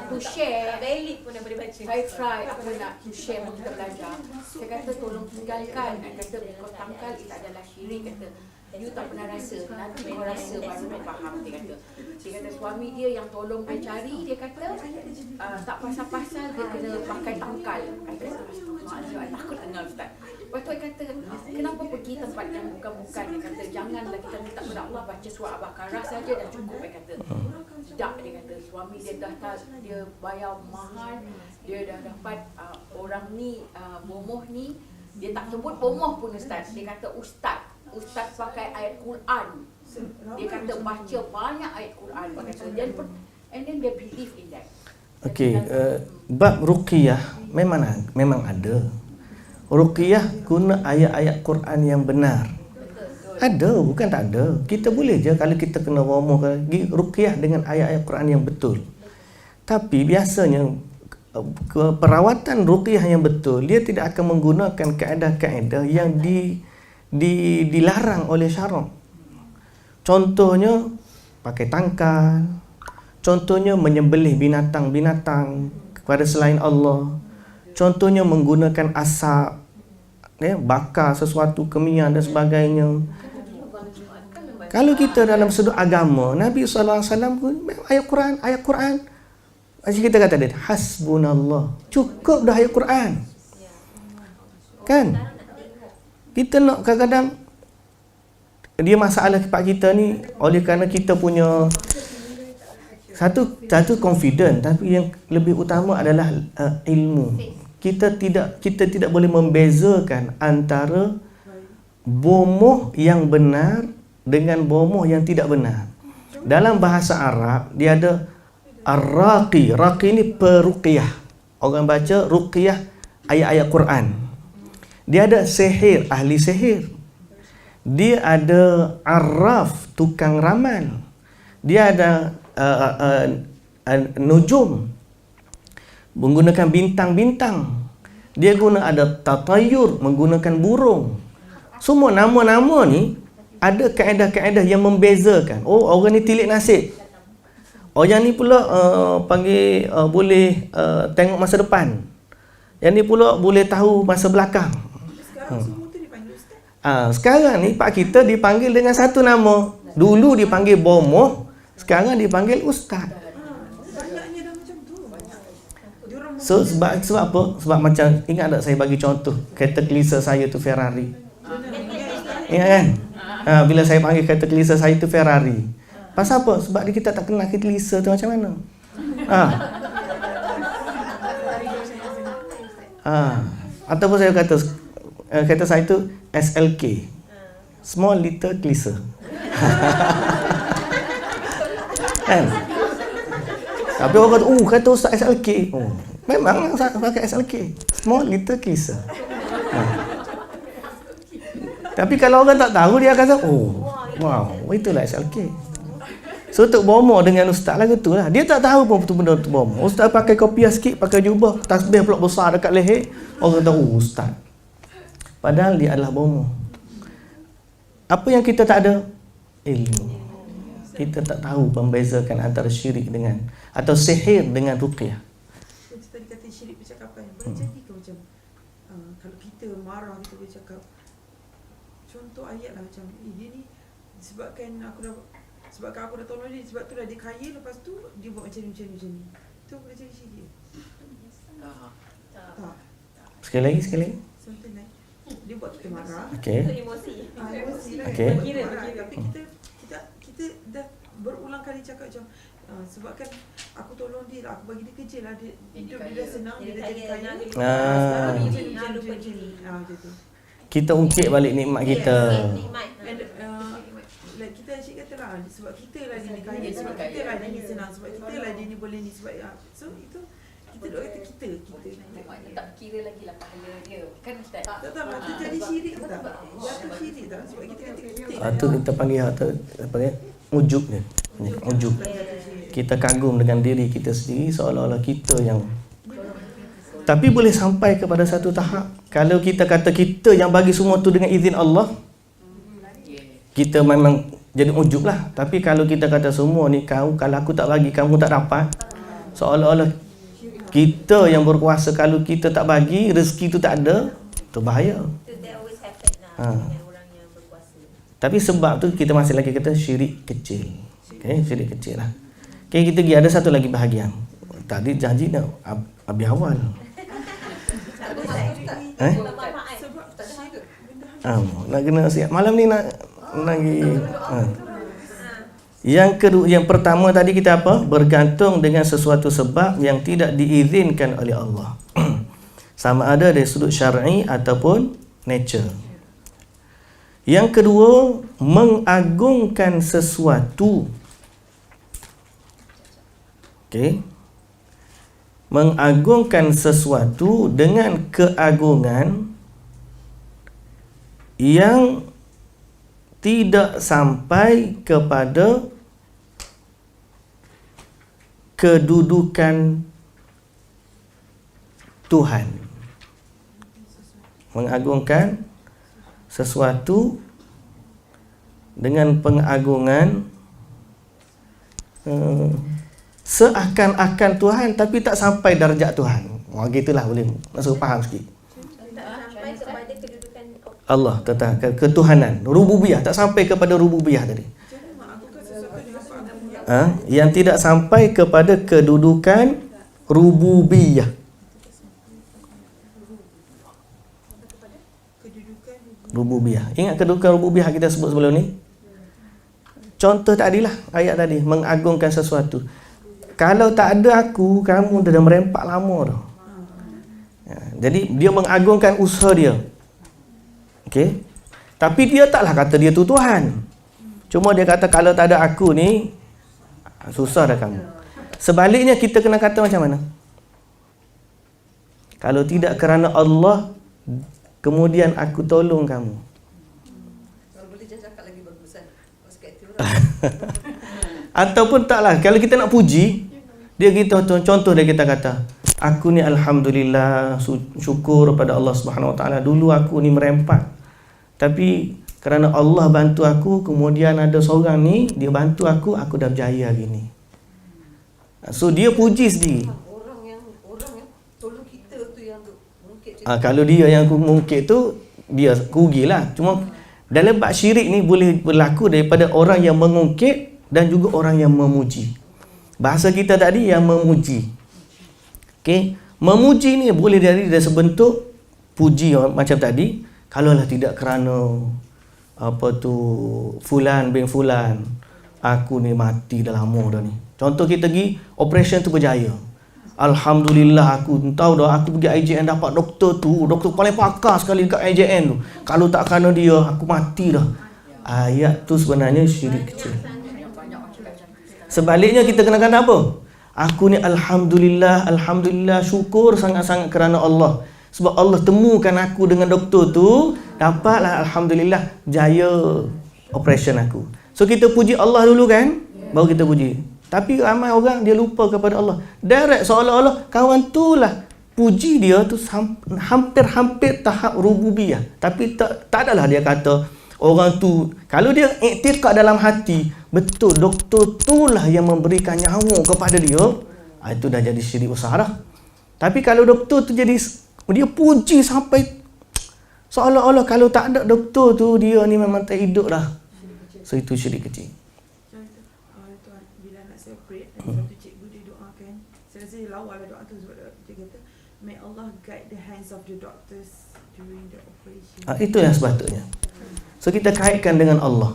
to share. Valid pun dah boleh baca. Saya try apa nak to share untuk kita belajar. Saya kata tolong tinggalkan. Saya kata kau tangkal itu adalah syirik. Kata you tak pernah rasa, nanti kau rasa baru nak faham. Dia kata suami dia yang tolong dia cari, dia kata tak pasal-pasal dia kena pakai tangkal. Saya kata astagfirullahalazim, takut dengar Ustaz. Lepas tu saya kata kenapa pergi tempat yang bukan-bukan. Dia kata janganlah kita minta kepada Allah, baca surah Al-Baqarah saja dah cukup. Dia kata tidak, dia kata suami dia dah dia bayar mahal, dia dah dapat orang ni bomoh ni, dia tak sebut bomoh pun Ustaz, dia kata ustaz pakai ayat Quran. Dia kata baca banyak ayat Quran. Dia kata and then they believe in that. Okey, bab ruqyah memang ada. Ruqyah guna ayat-ayat Quran yang benar. Ada, bukan tak ada. Kita boleh je kalau kita kena bomoh pergi ruqyah dengan ayat-ayat Quran yang betul. Tapi biasanya perawatan ruqyah yang betul, dia tidak akan menggunakan kaedah-kaedah yang dilarang oleh syarak. Contohnya pakai tangkal, contohnya menyembelih binatang-binatang kepada selain Allah, contohnya menggunakan asap, bakar sesuatu kemian dan sebagainya. Kalau kita dalam sudut agama, Nabi SAW pun ayat Quran. Macam kita kata dia, hasbunallah, cukup dah ayat Quran. Kan? Kita nak kadang-kadang dia masalah kepada kita ni oleh kerana kita punya satu confident, tapi yang lebih utama adalah ilmu. Kita tidak boleh membezakan antara bomoh yang benar dengan bomoh yang tidak benar. Dalam bahasa Arab dia ada ar-raqi. Raqi ni peruqyah. Orang baca ruqyah ayat-ayat Quran. Dia ada sihir, ahli sihir. Dia ada arraf, tukang ramal. Dia ada nujum, menggunakan bintang-bintang. Dia guna ada tatayur, menggunakan burung. Semua nama-nama ni ada kaedah-kaedah yang membezakan. Oh, orang ni tilik nasib. Yang ni pula panggil boleh tengok masa depan. Yang ni pula boleh tahu masa belakang. Sekarang semua tu dipanggil ustaz. Sekarang ni pak kita dipanggil dengan satu nama. Dulu dipanggil bomoh, sekarang dipanggil ustaz. Banyaknya dah macam tu. Diorang So sebab apa? Sebab macam ingat tak saya bagi contoh kereta kelisa saya tu Ferrari. Ingat kan? Bila saya panggil kereta kelisa saya tu Ferrari. Pasal apa? Sebab kita tak kenal kereta kelisa tu macam mana. Ataupun saya kata kereta saya tu SLK. Small Little Kelisa. Kan? Tapi orang kata, kata Ustaz SLK. Memang Ustaz pakai SLK. Small Little Kelisa. Tapi kalau orang tak tahu, dia akan kata, wow, itulah SLK. So Tok Bomo dengan Ustaz lah gitu lah. Dia tak tahu pun betul benda Tok Bomo. Ustaz pakai kopiah sikit, pakai jubah, tasbih pula besar dekat leher. Orang kata, Ustaz. Padahal dia adalah Bomo. Apa yang kita tak ada? Ilmu. Kita tak tahu membezakan antara syirik dengan atau sihir dengan ruqyah. Tadi kata syirik percakapan. Boleh jadi ke macam kalau kita marah kita bercakap, contoh ayat lah macam dia ni sebabkan aku dah tolong dia, sebab tu dah dia kaya, lepas tu dia buat macam ni. Tu boleh jadi syirik. Tak. Sekali lagi. Something like dia buat kita marah. Okey. Emosi. Emosi lah. Okey. Tapi kita dah berulang kali cakap macam sebabkan aku tolong dia lah, aku bagi dia kerja lah, dia hidup dia dah senang, dia dah jadi kaya. Sekarang macam ni. Macam tu. Kita ungkit balik nikmat kita. Nikmat. And like kita asyik kata lah, sebab kita lah dia ni kaya, sebab kita lah dia ni senang, sebab kita lah dia ni boleh ni, sebab so itu kita duk kata kita. Tak kira lagi lah pahala dia. Kan Ustaz? Tak lah, itu jadi syirik tak? Jatuh syirik tak? Sebab kita kata kita. Itu kita panggil ujub dia. Ujub. Kita kagum dengan diri kita sendiri seolah-olah kita yang. Tapi boleh sampai kepada satu tahap kalau kita kata kita yang bagi semua tu dengan izin Allah, kita memang jadi ujub lah. Tapi kalau kita kata semua ni kau, kalau aku tak bagi kamu tak dapat, seolah-olah kita yang berkuasa. Kalau kita tak bagi, rezeki tu tak ada, tu bahaya. That always happen lah dengan orang yang berkuasa. Tapi sebab tu kita masih lagi kata syirik kecil. Okay, syirik kecil lah. Okay, kita pergi ada satu lagi bahagian. Tadi janji nak habis awal. Nak kena siap. Malam ni nak lagi. Yang pertama tadi kita apa? Bergantung dengan sesuatu sebab yang tidak diizinkan oleh Allah. Sama ada dari sudut syar'i ataupun nature. Yang kedua, mengagungkan sesuatu. Okey. Mengagungkan sesuatu dengan keagungan yang tidak sampai kepada kedudukan Tuhan. Mengagungkan sesuatu dengan pengagungan seakan-akan Tuhan tapi tak sampai darjat Tuhan. Gitulah boleh masuk faham sikit. Tak sampai kepada kedudukan Allah tentang ketuhanan, rububiyah, tak sampai kepada rububiyah tadi. Yang tidak sampai kepada kedudukan rububiyah. Rububiyah. Ingat kedudukan rububiyah kita sebut sebelum ni? Contoh tadilah ayat tadi, mengagungkan sesuatu. Kalau tak ada aku, kamu dah merempak lama dah. Jadi dia mengagungkan usaha dia. Okey. Tapi dia taklah kata dia tu Tuhan. Cuma dia kata kalau tak ada aku ni susah dah kamu. Sebaliknya kita kena kata macam mana? Kalau tidak kerana Allah, kemudian aku tolong kamu. Kalau boleh cakap lagi bagusan. Ataupun taklah, kalau kita nak puji, dia kita contoh dia kita kata, aku ni alhamdulillah syukur pada Allah Subhanahu Wa Taala, dulu aku ni merempat, tapi kerana Allah bantu aku, kemudian ada seorang ni dia bantu aku dah berjaya hari ni. So dia puji sendiri. Orang yang tolong kita tu yang mungkin Kalau dia yang mungkit tu, dia rugilah. Cuma dalam bab syirik ni boleh berlaku daripada orang yang mengungkit dan juga orang yang memuji. Bahasa kita tadi yang memuji. Okey, memuji ni boleh dari sebentuk puji macam tadi. Kalaulah tidak kerana fulan bin fulan, aku ni mati dah lama dah ni. Contoh kita pergi operation tu berjaya. Alhamdulillah, aku tahu dah, aku pergi IJN dapat doktor paling pakar sekali dekat IJN tu. Kalau tak kerana dia, aku mati dah. Ayat tu sebenarnya syirik kecil. Sebaliknya kita kena kata apa? Aku ni alhamdulillah syukur sangat-sangat kerana Allah. Sebab Allah temukan aku dengan doktor tu, dapatlah alhamdulillah jaya operation aku. So kita puji Allah dulu kan, baru kita puji. Tapi ramai orang dia lupa kepada Allah. Direct seolah-olah kawan tu lah puji dia tu hampir tahap rububiyah. Tapi tak adalah dia kata orang tu, kalau dia iktikad dalam hati, betul doktor tu lah yang memberikan nyawa kepada dia, itu dah jadi syirik besar dah. Tapi kalau doktor tu jadi, dia puji sampai seolah-olah kalau tak ada doktor tu, dia ni memang tak hidup dah. So itu syirik kecil. Tuan, bila nak saya pray, ada satu cikgu dia doakan. Saya rasa dia lawa lah doa tu sebab dia kata, may Allah guide the hands of the doctors during the operation. Itu yang sepatutnya. So kita kaitkan dengan Allah.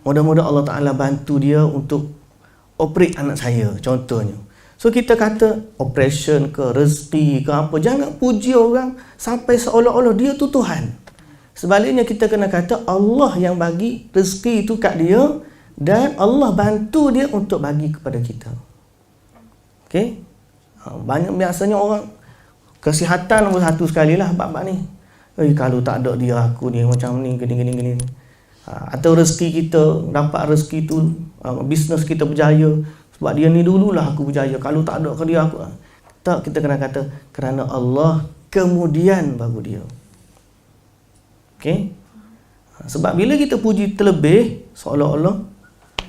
Mudah-mudahan Allah Ta'ala bantu dia untuk operate anak saya, contohnya. So kita kata operation ke, rezeki ke apa, jangan puji orang sampai seolah-olah dia tu Tuhan. Sebaliknya kita kena kata Allah yang bagi rezeki itu kat dia, dan Allah bantu dia untuk bagi kepada kita. Okey? Banyak biasanya orang kesihatan nombor satu sekali lah bab-bab ni. Kalau tak ada dia, aku ni macam ni, gini. Atau rezeki kita, dapat rezeki tu, bisnes kita berjaya sebab dia ni dululah aku berjaya. Kalau tak ada ke dia, aku tak, kita kena kata kerana Allah kemudian baru dia. Okey? Sebab bila kita puji terlebih, seolah-olah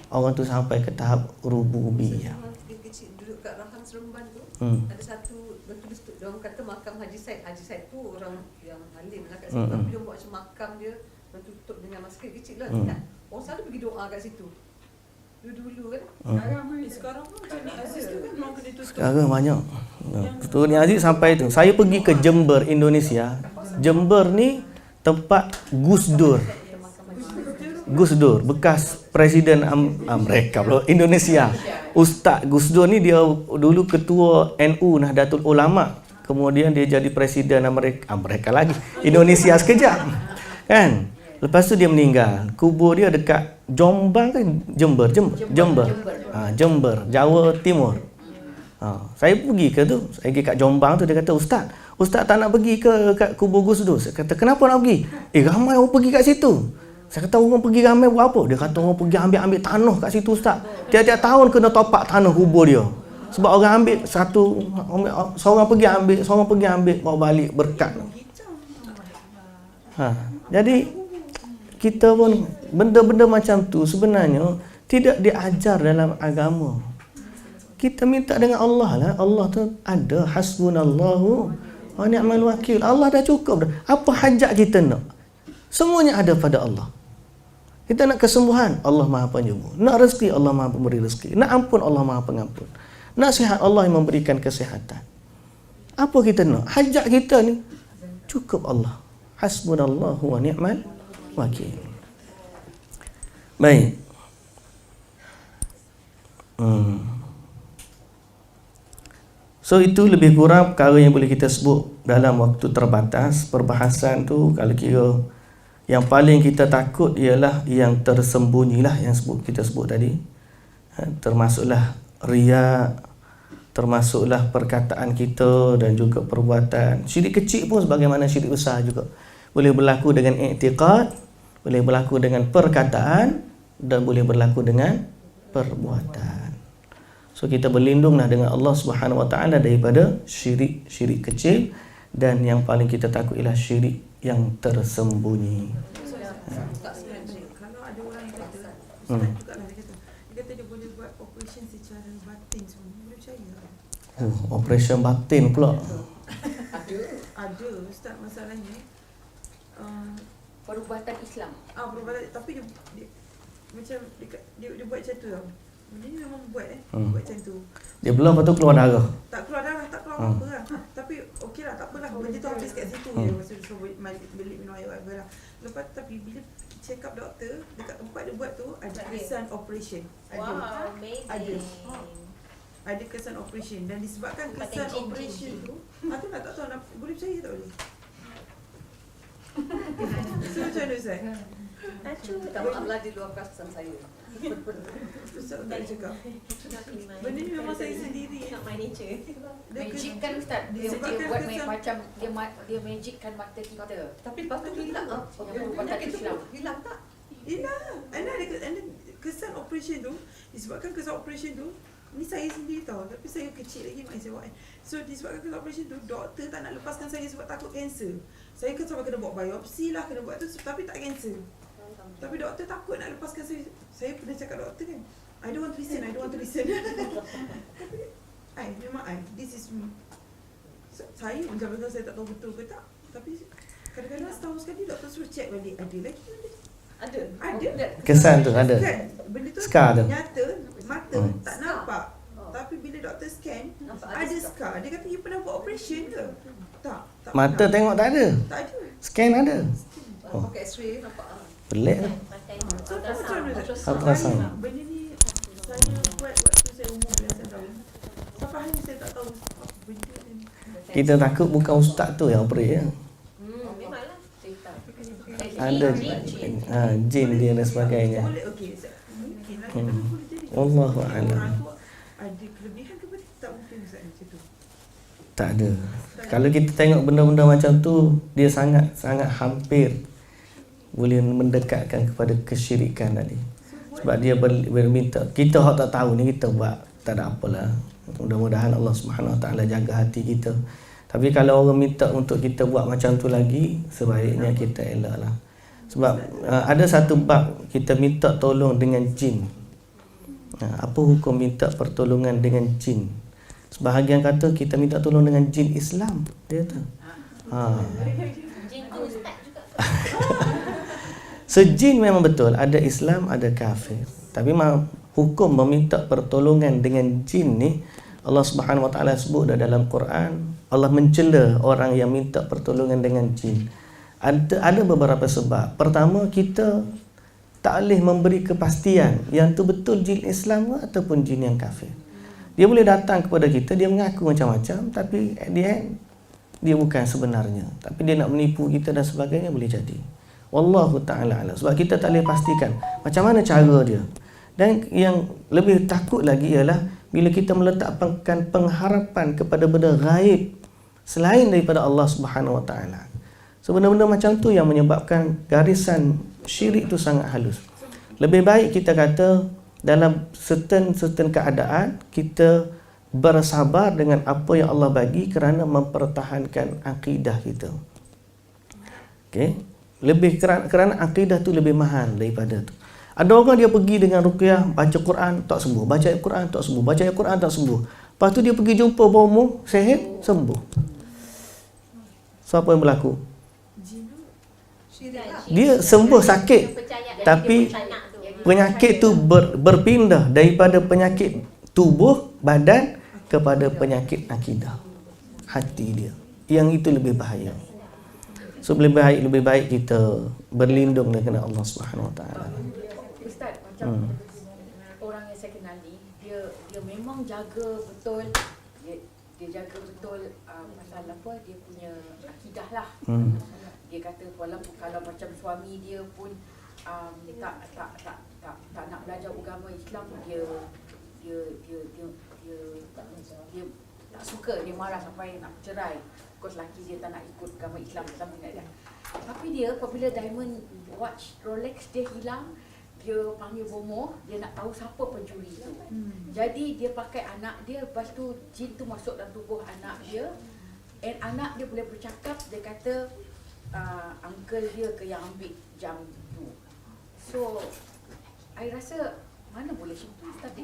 orang tu sampai ke tahap rububiyah. Dia kecil duduk kat Rahang Seremban tu, ada satu bertulis tu, dia orang kata makam Haji Said. Haji Said tu orang yang alim lah kat situ. Tapi dia buat macam makam dia tertutup dengan masker kecil lah. Orang selalu pergi doa kat situ. Dulu kan. Sekarang pun macam ni Aziz tu kan memang kena tutup. Sekarang banyak. Tu ni Aziz sampai tu. Saya pergi ke Jember, Indonesia. Jember ni tempat Gus Dur. Gus Dur, bekas presiden mereka pula Indonesia. Ustaz Gus Dur ni dia dulu ketua NU Nahdlatul Ulama. Kemudian dia jadi presiden Amerika lagi. Indonesia sekejap. Kan? Lepas tu dia meninggal. Kubur dia dekat Jombang kan? Jember. Jember, Jawa Timur. Saya pergi ke tu, saya pergi kat Jombang tu, dia kata, Ustaz tak nak pergi ke kat kubur Gus Dur. Saya kata, kenapa nak pergi? Ramai orang pergi kat situ. Saya kata, orang pergi ramai buat apa? Dia kata, orang pergi ambil tanah kat situ, Ustaz. Tiap-tiap tahun kena topak tanah kubur dia. Sebab orang ambil seorang pergi ambil, bawa balik berkat. Jadi kita pun benda-benda macam tu sebenarnya tidak diajar dalam agama. Kita minta dengan Allah lah. Allah tu ada, hasbunallahu wa ni'mal wakil. Allah dah cukup dah. Apa hajat kita nak? Semuanya ada pada Allah. Kita nak kesembuhan, Allah Maha Penyembuh. Nak rezeki, Allah Maha Pemberi rezeki. Nak ampun, Allah Maha Pengampun. Nak sihat, Allah yang memberikan kesihatan. Apa kita nak? Hajat kita ni cukup Allah. Hasbunallahu wa ni'mal wakil. Baik. So itu lebih kurang perkara yang boleh kita sebut dalam waktu terbatas. Perbahasan tu kalau kira yang paling kita takut ialah yang tersembunyilah yang kita sebut tadi. Termasuklah riya, termasuklah perkataan kita dan juga perbuatan. Syirik kecil pun sebagaimana syirik besar juga. Boleh berlaku dengan i'tiqad, boleh berlaku dengan perkataan, dan boleh berlaku dengan perbuatan. So kita berlindunglah dengan Allah Subhanahu Wa Taala daripada syirik kecil, dan yang paling kita takut ialah syirik yang tersembunyi. Kalau ada orang yang kata, Ustaz juga lah dia kata dia boleh buat operation secara batin semua. Boleh percaya? Operation batin pula. Ada Ustaz, masalahnya Perubatan Islam. perubatan, tapi dia macam dia buat macam tu tau. Dia memang buat buat macam tu. Dia belum, lepas tu keluar darah. Tak keluar darah, tak keluar apa lah. Tapi okey lah, tak apalah. Benda tu habis kat situ je. Masa dia suruh beli minum air whatever lah. Lepas tapi bila check up doktor, dekat tempat dia buat tu ada kesan operation. Wow, amazing. Ada kesan operation, dan disebabkan Pakai kesan jin, operation jin. tu, tu nak tak tahu nak boleh percaya tak boleh. So macam mana Ustaz? Minta maaf lah di luar kawasan saya. Ustaz tak cakap. Not in my- Benda ni memang saya sendiri. Not my nature. Magic kan Ustaz. Dia Disebabkan buat kesan- macam dia magickan mata kita. Tapi lepas tu hilang. Perubatan Islam. Hilang tak? Ada kesan operation tu, disebabkan kesan operation tu, ni saya sendiri tahu, tapi saya kecil lagi, mak saya buat. So disebabkan kesan operation tu, doktor tak nak lepaskan saya sebab takut kanser. Saya kan sampai kena buat biopsi lah, kena buat tu, tapi tak kanser. Tapi doktor takut nak lepaskan saya. Saya pernah cakap doktor kan, I don't want to listen. Tapi memang this is me. Saya macam betul saya tak tahu betul ke tak. Tapi kadang-kadang setahun sekali doktor suruh check balik, ada lagi. Ada. Kesan tu ada. Kan? Benda tu Scar tu. nyata, mata tak Scar. nampak. Oh. Tapi bila doktor scan, Nampak ada scar. Dia kata, you pernah buat operation ke? Tak Mata pernah. tengok tak ada. Tak ada. Scan ada. Pakai X-ray nampak. Pelik lah. Pakai So macam mana? Ultrasound. Benda ni saya buat waktu saya umur belasan tahun. Sampai hari ni saya tak tahu apa benda ni. Kita takut bukan ustaz tu yang operate ya. Memanglah. Ada jin dia dan sebagainya. Boleh, okey. Mungkin lah. Hmm. Tapi boleh jadi. Wallahu a'lam. Orang tu ada kelebihan ke boleh? Tak mungkin Ustaz macam tu. Tak ada. Kalau kita tengok benda-benda macam tu, dia sangat hampir boleh mendekatkan kepada kesyirikan tadi. Sebab dia berminta, kita hak tak tahu ni kita buat, tak ada apalah. Mudah-mudahan Allah Subhanahu Wa Taala jaga hati kita. Tapi kalau orang minta untuk kita buat macam tu lagi, sebaiknya kita elaklah. Sebab ada satu bab kita minta tolong dengan jin. Apa hukum minta pertolongan dengan jin? Sebahagian kata kita minta tolong dengan jin Islam, dia kata. Jin tu ustaz juga. So jin memang betul, ada Islam, ada kafir. Tapi hukum meminta pertolongan dengan jin ni, Allah Subhanahu Wa Taala sebut dalam Quran, Allah mencela orang yang minta pertolongan dengan jin. Ada beberapa sebab. Pertama, kita tak boleh memberi kepastian yang tu betul jin Islam ke ataupun jin yang kafir. Dia boleh datang kepada kita, dia mengaku macam-macam, tapi at the end dia bukan sebenarnya. Tapi dia nak menipu kita dan sebagainya, boleh jadi. Wallahu ta'ala alam. Sebab kita tak boleh pastikan macam mana cara dia. Dan yang lebih takut lagi ialah bila kita meletakkan pengharapan kepada benda gaib selain daripada Allah Subhanahu Wa Taala. So benda-benda macam tu yang menyebabkan garisan syirik tu sangat halus. Lebih baik kita kata dalam certain keadaan kita bersabar dengan apa yang Allah bagi kerana mempertahankan akidah kita. Okey. Lebih kerana akidah tu lebih mahal daripada tu. Ada orang dia pergi dengan ruqyah, baca Quran tak sembuh, baca Quran tak sembuh, baca Quran tak sembuh. Lepas tu dia pergi jumpa bomoh, sihir, sembuh. So apa yang berlaku? Dia sembuh sakit, tapi penyakit tu berpindah daripada penyakit tubuh badan kepada penyakit akidah hati dia. Yang itu lebih bahaya. So lebih baik kita berlindung dengan Allah Subhanahu Wa Taala. Ustaz, macam orang yang saya kenali, dia memang jaga betul, dia jaga betul pasal apa, dia punya akidah lah. Dia kata walaupun kalau macam suami dia pun tak nak belajar agama Islam, dia tak suka, dia marah sampai nak cerai. Because laki dia tak nak ikut agama Islam, something like that. Tapi dia apabila Diamond watch Rolex dia hilang, dia panggil bomoh, dia nak tahu siapa pencuri tu. Jadi dia pakai anak dia, lepas tu jin tu masuk dalam tubuh anak dia, and anak dia boleh bercakap. Dia kata uncle dia ke yang ambil jam tu. So I rasa mana boleh macam tu, tapi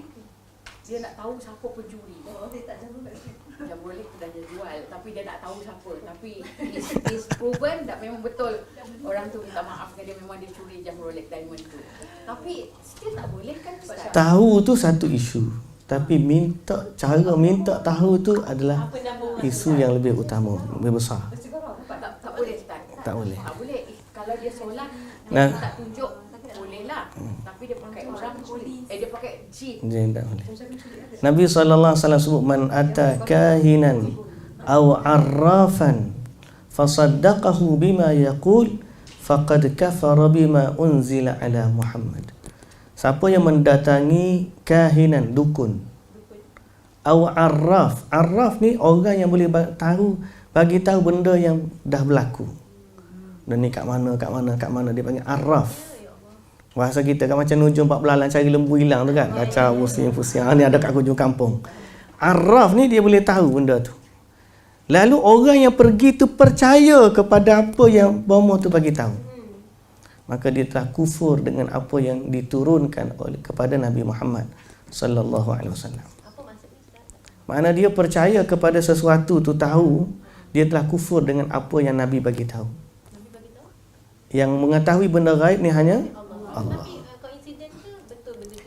dia nak tahu siapa pencuri. Dia tak jam Rolex. Jam Rolex tu dah dia jual, tapi dia nak tahu siapa. Tapi is proven tak, memang betul orang tu minta maaf kan, dia memang dia curi jam Rolex diamond tu. Tapi still tak boleh kan Ustaz? Tahu tu satu isu, tapi cara minta tahu tu adalah isu yang lebih utama, lebih besar. Tak boleh Ustaz. Tak boleh. Tak boleh. Kalau dia solat, Nah. dia tak tunjuk, boleh lah. Tapi dia pakai orang dia pakai jin. Jadi tak boleh. Nabi SAW sebut, man ata kahinan aw arrafan fasaddaqahu bima yaqul faqad kafara bima unzila ala Muhammad. Siapa yang mendatangi kahinan, dukun, aw arraf. Arraf ni orang yang boleh bagi tahu benda yang dah berlaku. Dan ni kat mana dia panggil arraf. Bahasa kita kan macam nujum 4 belalang cari lembu hilang tu kan. Kacau pusing-pusing. Ni ada kat hujung kampung. Arraf ni dia boleh tahu benda tu. Lalu orang yang pergi tu percaya kepada apa yang bomoh tu bagi tahu. Maka dia telah kufur dengan apa yang diturunkan oleh kepada Nabi Muhammad sallallahu alaihi wasallam. Apa maksudnya Ustaz? Makna dia percaya kepada sesuatu tu tahu, dia telah kufur dengan apa yang Nabi bagi tahu. Nabi bagi tahu? Yang mengetahui benda gaib ni hanya Allah. Tapi coincident ke betul-betul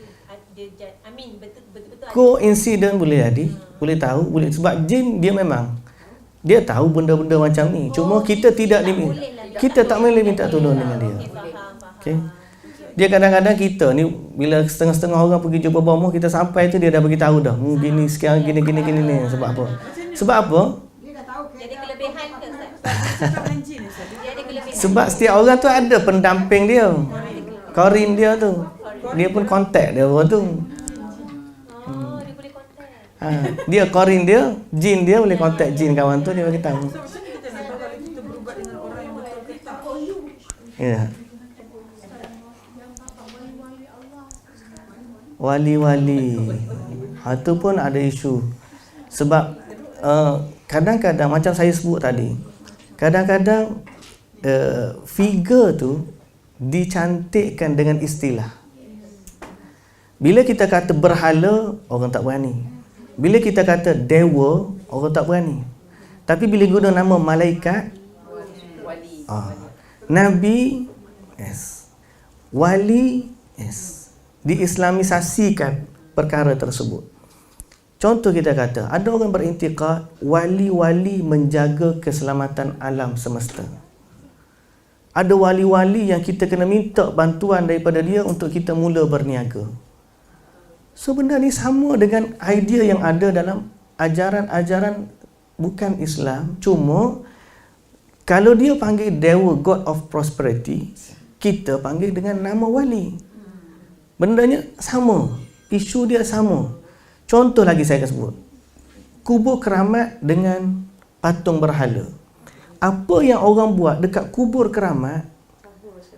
dia betul-betul ada? Koinsiden boleh jadi, boleh tahu, boleh, sebab jin dia memang dia tahu benda-benda macam ni. Cuma kita tidak kita tak boleh minta tolong dengan dia. Okey. Dia kadang-kadang kita ni bila setengah-setengah orang pergi jumpa bomoh, kita sampai tu dia dah bagi tahu dah. Gini sekarang gini ni. Sebab apa? Sebab apa? Dia dah tahu Jadi kelebihan ke Ustaz? Cakap dengan jin Ustaz. Dia ada kelebihan. Sebab setiap orang tu ada pendamping dia. Korin dia tu. Dia pun kontak dia orang tu. Dia boleh kontak. Dia korin dia, jin dia boleh kontak jin kawan tu, dia bagi tahu. So macam mana kita nak tahu kalau kita berubat dengan orang yang betul ke tak? Ya. Wali-wali. Itu pun ada isu. Sebab kadang-kadang macam saya sebut tadi, kadang-kadang figure tu dicantikkan dengan istilah. Bila kita kata berhala, orang tak berani. Bila kita kata dewa, orang tak berani. Tapi bila guna nama malaikat, Wali. Nabi, yes. Wali, yes. Diislamisasikan perkara tersebut. Contoh kita kata, ada orang berintikad wali-wali menjaga keselamatan alam semesta. Ada wali-wali yang kita kena minta bantuan daripada dia untuk kita mula berniaga. So benda ni sama dengan idea yang ada dalam ajaran-ajaran bukan Islam. Cuma kalau dia panggil dewa, God of Prosperity, kita panggil dengan nama wali. Bendanya sama, isu dia sama. Contoh lagi saya akan sebut, kubur keramat dengan patung berhala. Apa yang orang buat dekat kubur keramat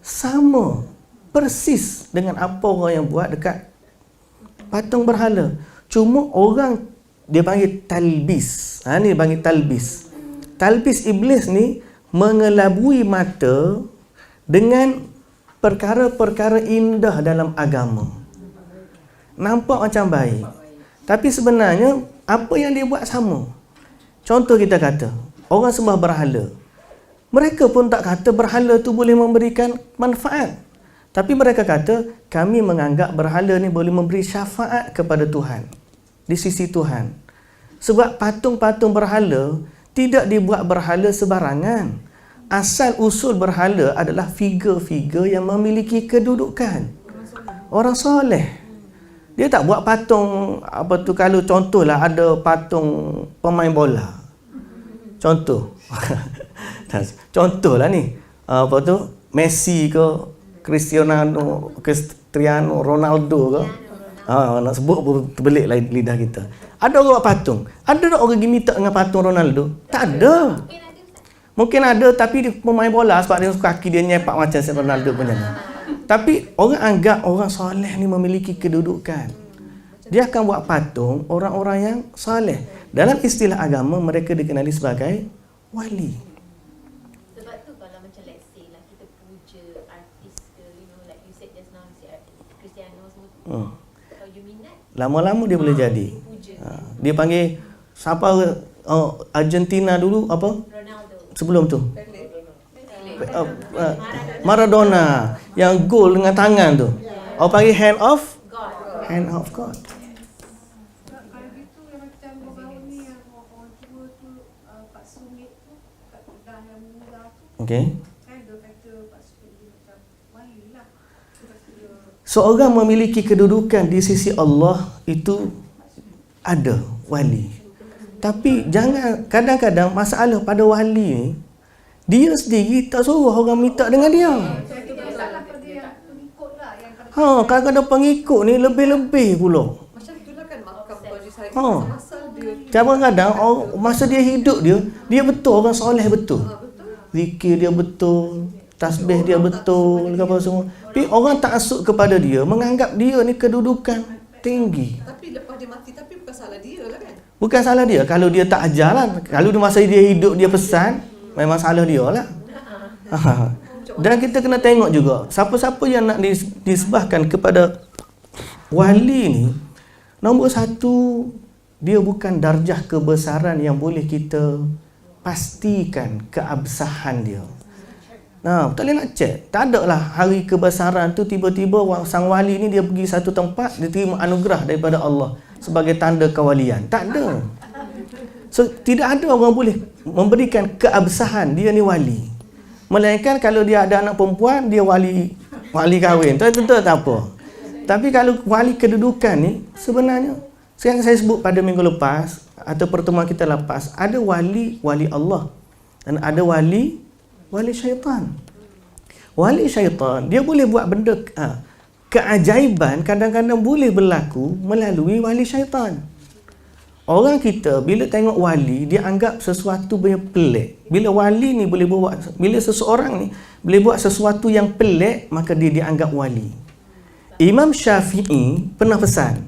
sama persis dengan apa orang yang buat dekat patung berhala. Cuma orang dia panggil talbis. Ni panggil talbis. Talbis iblis ni mengelabui mata dengan perkara-perkara indah dalam agama. Nampak macam baik. Tapi sebenarnya apa yang dia buat sama. Contoh kita kata, orang sembah berhala. Mereka pun tak kata berhala tu boleh memberikan manfaat. Tapi mereka kata, kami menganggap berhala ni boleh memberi syafaat kepada Tuhan. Di sisi Tuhan. Sebab patung-patung berhala tidak dibuat berhala sebarangan. Asal usul berhala adalah figure-figure yang memiliki kedudukan. Orang soleh. Dia tak buat patung, apa tu, kalau contohlah ada patung pemain bola. Contoh. Contohlah ni. Apa tu? Messi ke, Cristiano Ronaldo ke? Nak sebut pun terbelik lidah kita. Ada orang buat patung. Ada tak orang pergi minta dengan patung Ronaldo? Tak ada. Mungkin ada, tapi dia pemain bola sebab dia kaki dia nyepak macam Ronaldo punya. Tapi orang anggap orang soleh ni memiliki kedudukan. Dia akan buat patung orang-orang yang soleh. Dalam istilah agama mereka dikenali sebagai wali. Sebab tu kalau macam let's say lah kita puja artis ke, like you said just now, si Cristiano semua tu. Kalau you minat, Lama-lama dia boleh jadi. puja Dia panggil siapa Argentina dulu apa? Ronaldo. Sebelum tu Maradona yang gol dengan tangan tu. Orang panggil hand of God. Kalau gitu yang macam baru ni yang orang tua tu Pak Sumit tu kat Kedah yang meninggal tu Okey. kan dia kata Pak Sumit dia macam wali lah. Sebab dia Seorang memiliki kedudukan di sisi Allah itu ada wali. Tapi jangan, kadang-kadang masalah pada wali ni, dia sendiri tak suruh orang minta dengan dia. dia salah pada yang pengikut lah yang kalau Kadang-kadang pengikut ni lebih-lebih pula. Macam itulah kan makam tu Haji Said. Ha. Asal dia Kadang-kadang masa dia hidup dia betul orang soleh betul. Zikir dia betul, tasbih dia betul, apa semua. Tapi orang taksub kepada dia, menganggap dia ni kedudukan tinggi. tapi lepas dia mati tapi bukan salah dia lah kan. Bukan salah dia. Kalau dia tak ajar lah. Kalau di masa dia hidup dia pesan, memang salah dia lah. Dan kita kena tengok juga, siapa-siapa yang nak disebahkan kepada wali ni, nombor satu, dia bukan darjah kebesaran yang boleh kita pastikan keabsahan dia. Tak boleh nak cek. Tak ada lah hari kebesaran tu tiba-tiba sang wali ni dia pergi satu tempat, dia terima anugerah daripada Allah sebagai tanda kewalian. Tak ada. So tidak ada orang boleh memberikan keabsahan dia ni wali. Melainkan kalau dia ada anak perempuan, dia wali kahwin. Tentu tak apa. Tapi kalau wali kedudukan ni, sebenarnya sekarang saya sebut pada minggu lepas atau pertemuan kita lepas, ada wali Allah dan ada wali syaitan. Wali syaitan dia boleh buat benda keajaiban, kadang-kadang boleh berlaku melalui wali syaitan. Orang kita bila tengok wali, dia anggap sesuatu yang pelik. Bila wali ni boleh buat, bila seseorang ni boleh buat sesuatu yang pelik, maka dia dianggap wali. Imam Syafi'i pernah pesan,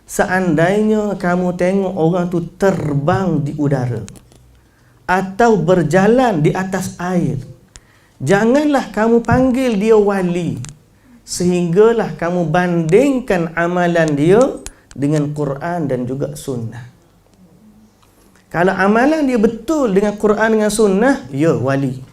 seandainya kamu tengok orang tu terbang di udara atau berjalan di atas air, janganlah kamu panggil dia wali, sehinggalah kamu bandingkan amalan dia dengan Quran dan juga sunnah. Kalau amalan dia betul dengan Quran dengan sunnah, ya wali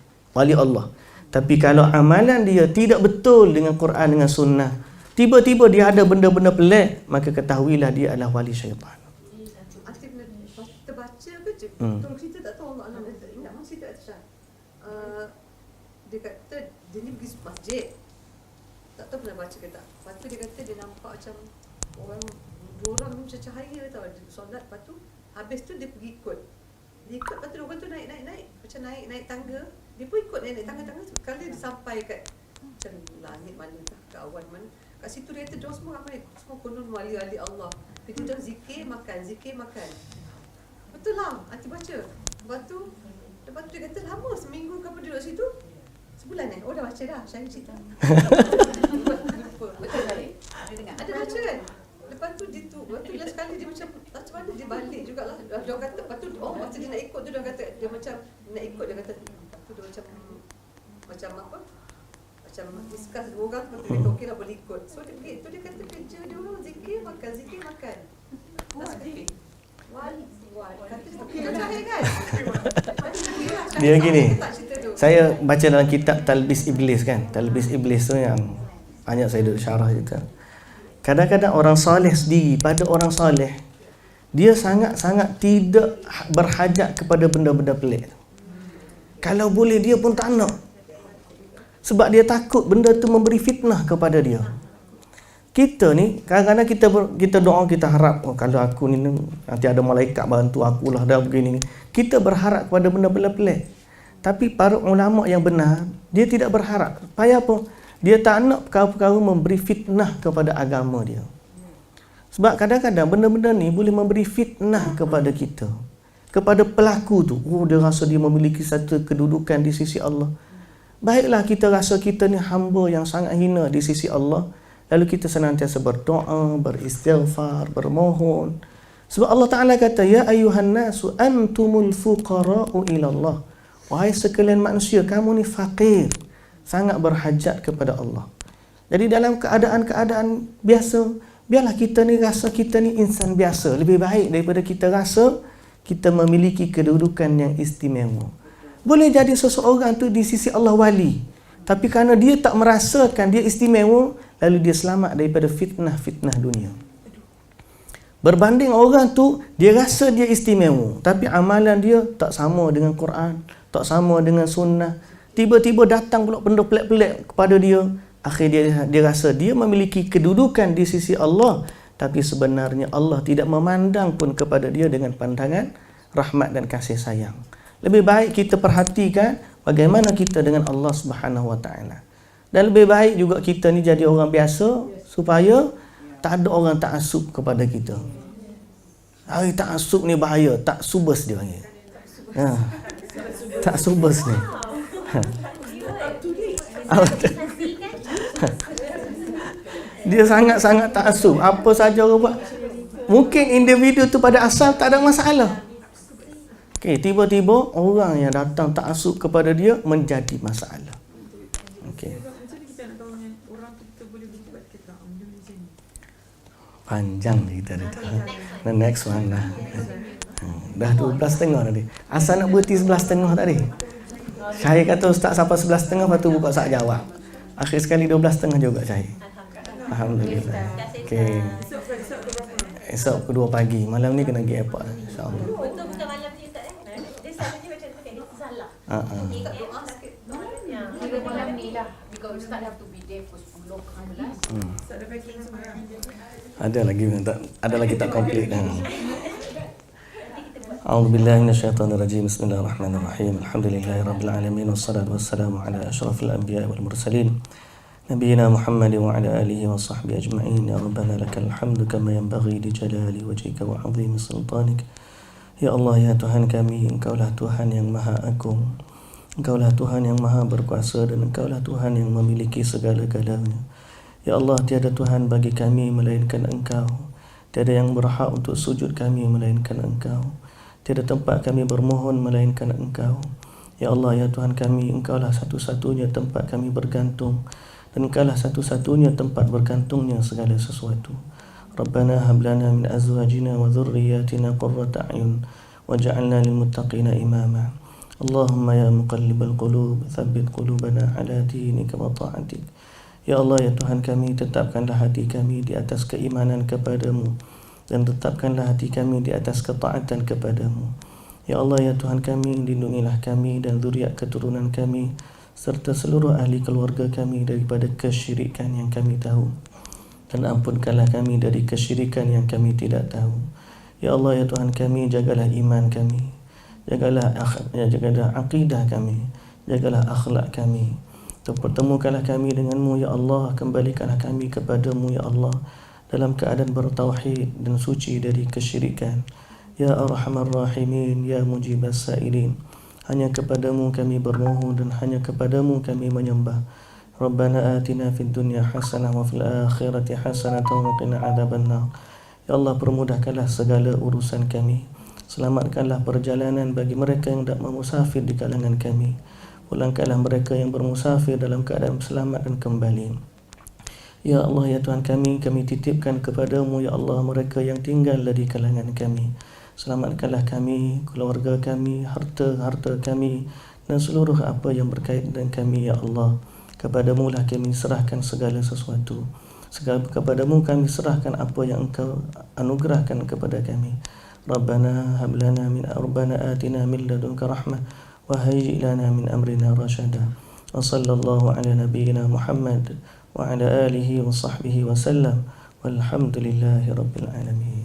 Allah. Tapi kalau amalan dia tidak betul dengan Quran dengan sunnah, tiba-tiba dia ada benda-benda pelik, maka ketahuilah dia adalah wali syaitan. Asyik kita baca ke je. Kalau kita tak tahu Allah Alam, kita ingat masih tak Aisyah. Dia kata dia ni pergi masjid. Tak tahu pernah baca ke tak. Lepas tu dia kata dia nampak macam dua orang macam cahaya tau. Dia solat, lepas tu habis tu dia pergi ikut. Dia ikut, lepas tu orang tu naik. Macam naik tangga. Dia pun ikut naik tangga-tangga. Sekali dia sampai kat macam langit mana tak, ke awan mana. Kat situ dia kata diorang semua ramai. Semua konon wali-wali Allah. Dia diorang zikir makan. Betul lah, hati baca. Lepas tu dia kata lama, seminggu ke apa duduk situ. Sebulan Oh dah baca dah, saya cerita. Lupa. Betul kali. Ada baca kan? Lepas tu last sekali dia macam mana dia balik jugalah. Dia kata lepas tu masa dia nak ikut tu dia kata dia macam nak ikut, dia kata lepas tu dia macam apa? Macam discuss dua orang, lepas tu dia kata okeylah boleh ikut. So dia pergi, tu dia kata kerja dia orang zikir makan. Last sekali. Wali. Dia gini, saya baca dalam kitab Talbis Iblis kan. Talbis Iblis tu yang banyak saya duduk syarah juga. Kadang-kadang orang soleh sendiri, pada orang soleh, dia sangat-sangat tidak berhajat kepada benda-benda pelik. Kalau boleh dia pun tak nak. Sebab dia takut benda tu memberi fitnah kepada dia. Kita ni kadang-kadang kita doa, kita harap kalau aku ni nanti ada malaikat bantu akulah dah begini. Kita berharap kepada benda-benda pelik. Tapi para ulama yang benar, dia tidak berharap. Supaya apa? Dia tak nak perkara-perkara memberi fitnah kepada agama dia. Sebab kadang-kadang benda-benda ni boleh memberi fitnah kepada kita, kepada pelaku tu. Dia rasa dia memiliki satu kedudukan di sisi Allah. Baiklah kita rasa kita ni hamba yang sangat hina di sisi Allah, lalu kita senantiasa berdoa, beristighfar, bermohon. Sebab Allah Ta'ala kata, ya ayuhan nasu antumul fuqara'u ilallah. Wahai sekalian manusia, kamu ni fakir, sangat berhajat kepada Allah. Jadi dalam keadaan-keadaan biasa, biarlah kita ni rasa kita ni insan biasa. Lebih baik daripada kita rasa kita memiliki kedudukan yang istimewa. Boleh jadi seseorang tu di sisi Allah wali, tapi kerana dia tak merasakan dia istimewa, lalu dia selamat daripada fitnah-fitnah dunia. Berbanding orang tu, dia rasa dia istimewa, tapi amalan dia tak sama dengan Quran, tak sama dengan sunnah. Tiba-tiba datang pula benda pelik-pelik kepada dia. Akhirnya dia rasa dia memiliki kedudukan di sisi Allah, tapi sebenarnya Allah tidak memandang pun kepada dia dengan pandangan rahmat dan kasih sayang. Lebih baik kita perhatikan bagaimana kita dengan Allah Subhanahu Wa Taala. Dan lebih baik juga kita ni jadi orang biasa supaya tak ada orang ta'assub kepada kita. Hari ta'assub ni bahaya, tak subus dia panggil. Tak subus ni. Dia sangat-sangat ta'assub. Apa saja orang buat. Mungkin individu tu pada asal tak ada masalah. Okey, tiba-tiba orang yang datang ta'assub kepada dia menjadi masalah. Okey. Macam mana kita nak tahu yang orang tu kita boleh berbuat kita benda macam ni? Panjang kita ada. The next one lah. Dah 12.30 tadi. Asal nak berhenti 11.30 tadi. Syahir kata ustaz sampai 11.30 lepas tu buka saat jawab. Akhir sekali 12.30 juga Syahir. Alhamdulillah. Okey. Esok kedua pagi. Malam ni kena pergi airport insya-Allah. Untuk bukan malam ni Ustaz dia selalunya macam tu kan, dia salah. Dia kat doa sakit. Kira malam ni lah. Because Ustaz have to be there for 10 ke 11. Tak ada packing semua. Ada lagi tak komplit. A'udzubillahi minasyaitonirrajim. Bismillahirrahmanirrahim. Alhamdulillahirabbil alamin wassalatu wassalamu ala asyrafil anbiya'i wal mursalin. Nabiyina Muhammad wa ala alihi wa sahbihi ajma'in. Ya Rabbana lakal hamdu kama yanbaghi li jalali wajhika wa 'azimi sultanik. Ya Allah, ya Tuhan kami, Engkaulah Tuhan yang Maha Agung. Engkaulah Tuhan yang Maha Berkuasa dan Engkaulah Tuhan yang memiliki segala-galanya. Ya Allah, tiada Tuhan bagi kami melainkan Engkau. Tiada yang berhak untuk sujud kami melainkan Engkau. Tiada tempat kami bermohon melainkan Engkau. Ya Allah, ya Tuhan kami, Engkaulah satu-satunya tempat kami bergantung. Dan Engkaulah satu-satunya tempat bergantungnya segala sesuatu. Rabbana hab lana min azwajina wa dhurriyyatina qurrata a'yun waj'alna lil muttaqina imama. Allahumma ya muqallibal qulub tsabbit qulubana ala dinika wa ta'atik. Ya Allah, ya Tuhan kami, tetapkanlah hati kami di atas keimanan kepadamu dan tetapkanlah hati kami di atas ketaatan kepadamu. Ya Allah, ya Tuhan kami, lindungilah kami dan zuriat keturunan kami serta seluruh ahli keluarga kami daripada kesyirikan yang kami tahu, dan ampunkanlah kami dari kesyirikan yang kami tidak tahu. Ya Allah, ya Tuhan kami, jagalah iman kami, jagalah akidah kami, jagalah akhlak kami. Pertemukanlah kami denganmu ya Allah, kembalikanlah kami kepadamu ya Allah dalam keadaan bertauhid dan suci dari kesyirikan. Ya Arhamar Rahimin, ya Mujibas Sa'ilin, hanya kepadamu kami bermohon dan hanya kepadamu kami menyembah. Rabbana atina fid dunya hasanah wa fil akhirati hasanah wa qina adzabannar. Ya Allah, permudahkanlah segala urusan kami. Selamatkanlah perjalanan bagi mereka yang hendak bermusafir di kalangan kami. Pulangkanlah mereka yang bermusafir dalam keadaan selamat dan kembali. Ya Allah, ya Tuhan kami, kami titipkan kepadamu ya Allah mereka yang tinggal di kalangan kami. Selamatkanlah kami, keluarga kami, harta kami dan seluruh apa yang berkaitan dengan kami ya Allah. Kepadamu lah kami serahkan segala sesuatu. Kepadamu kami serahkan apa yang Engkau anugerahkan kepada kami. Rabbana hab lana min atina min ladunka rahmah wa hayyi' lana min amrina rashada. Wa sallallahu ala nabiyyina Muhammad wa ala alihi wa sahbihi wa sallam. Walhamdulillahi rabbil alamin.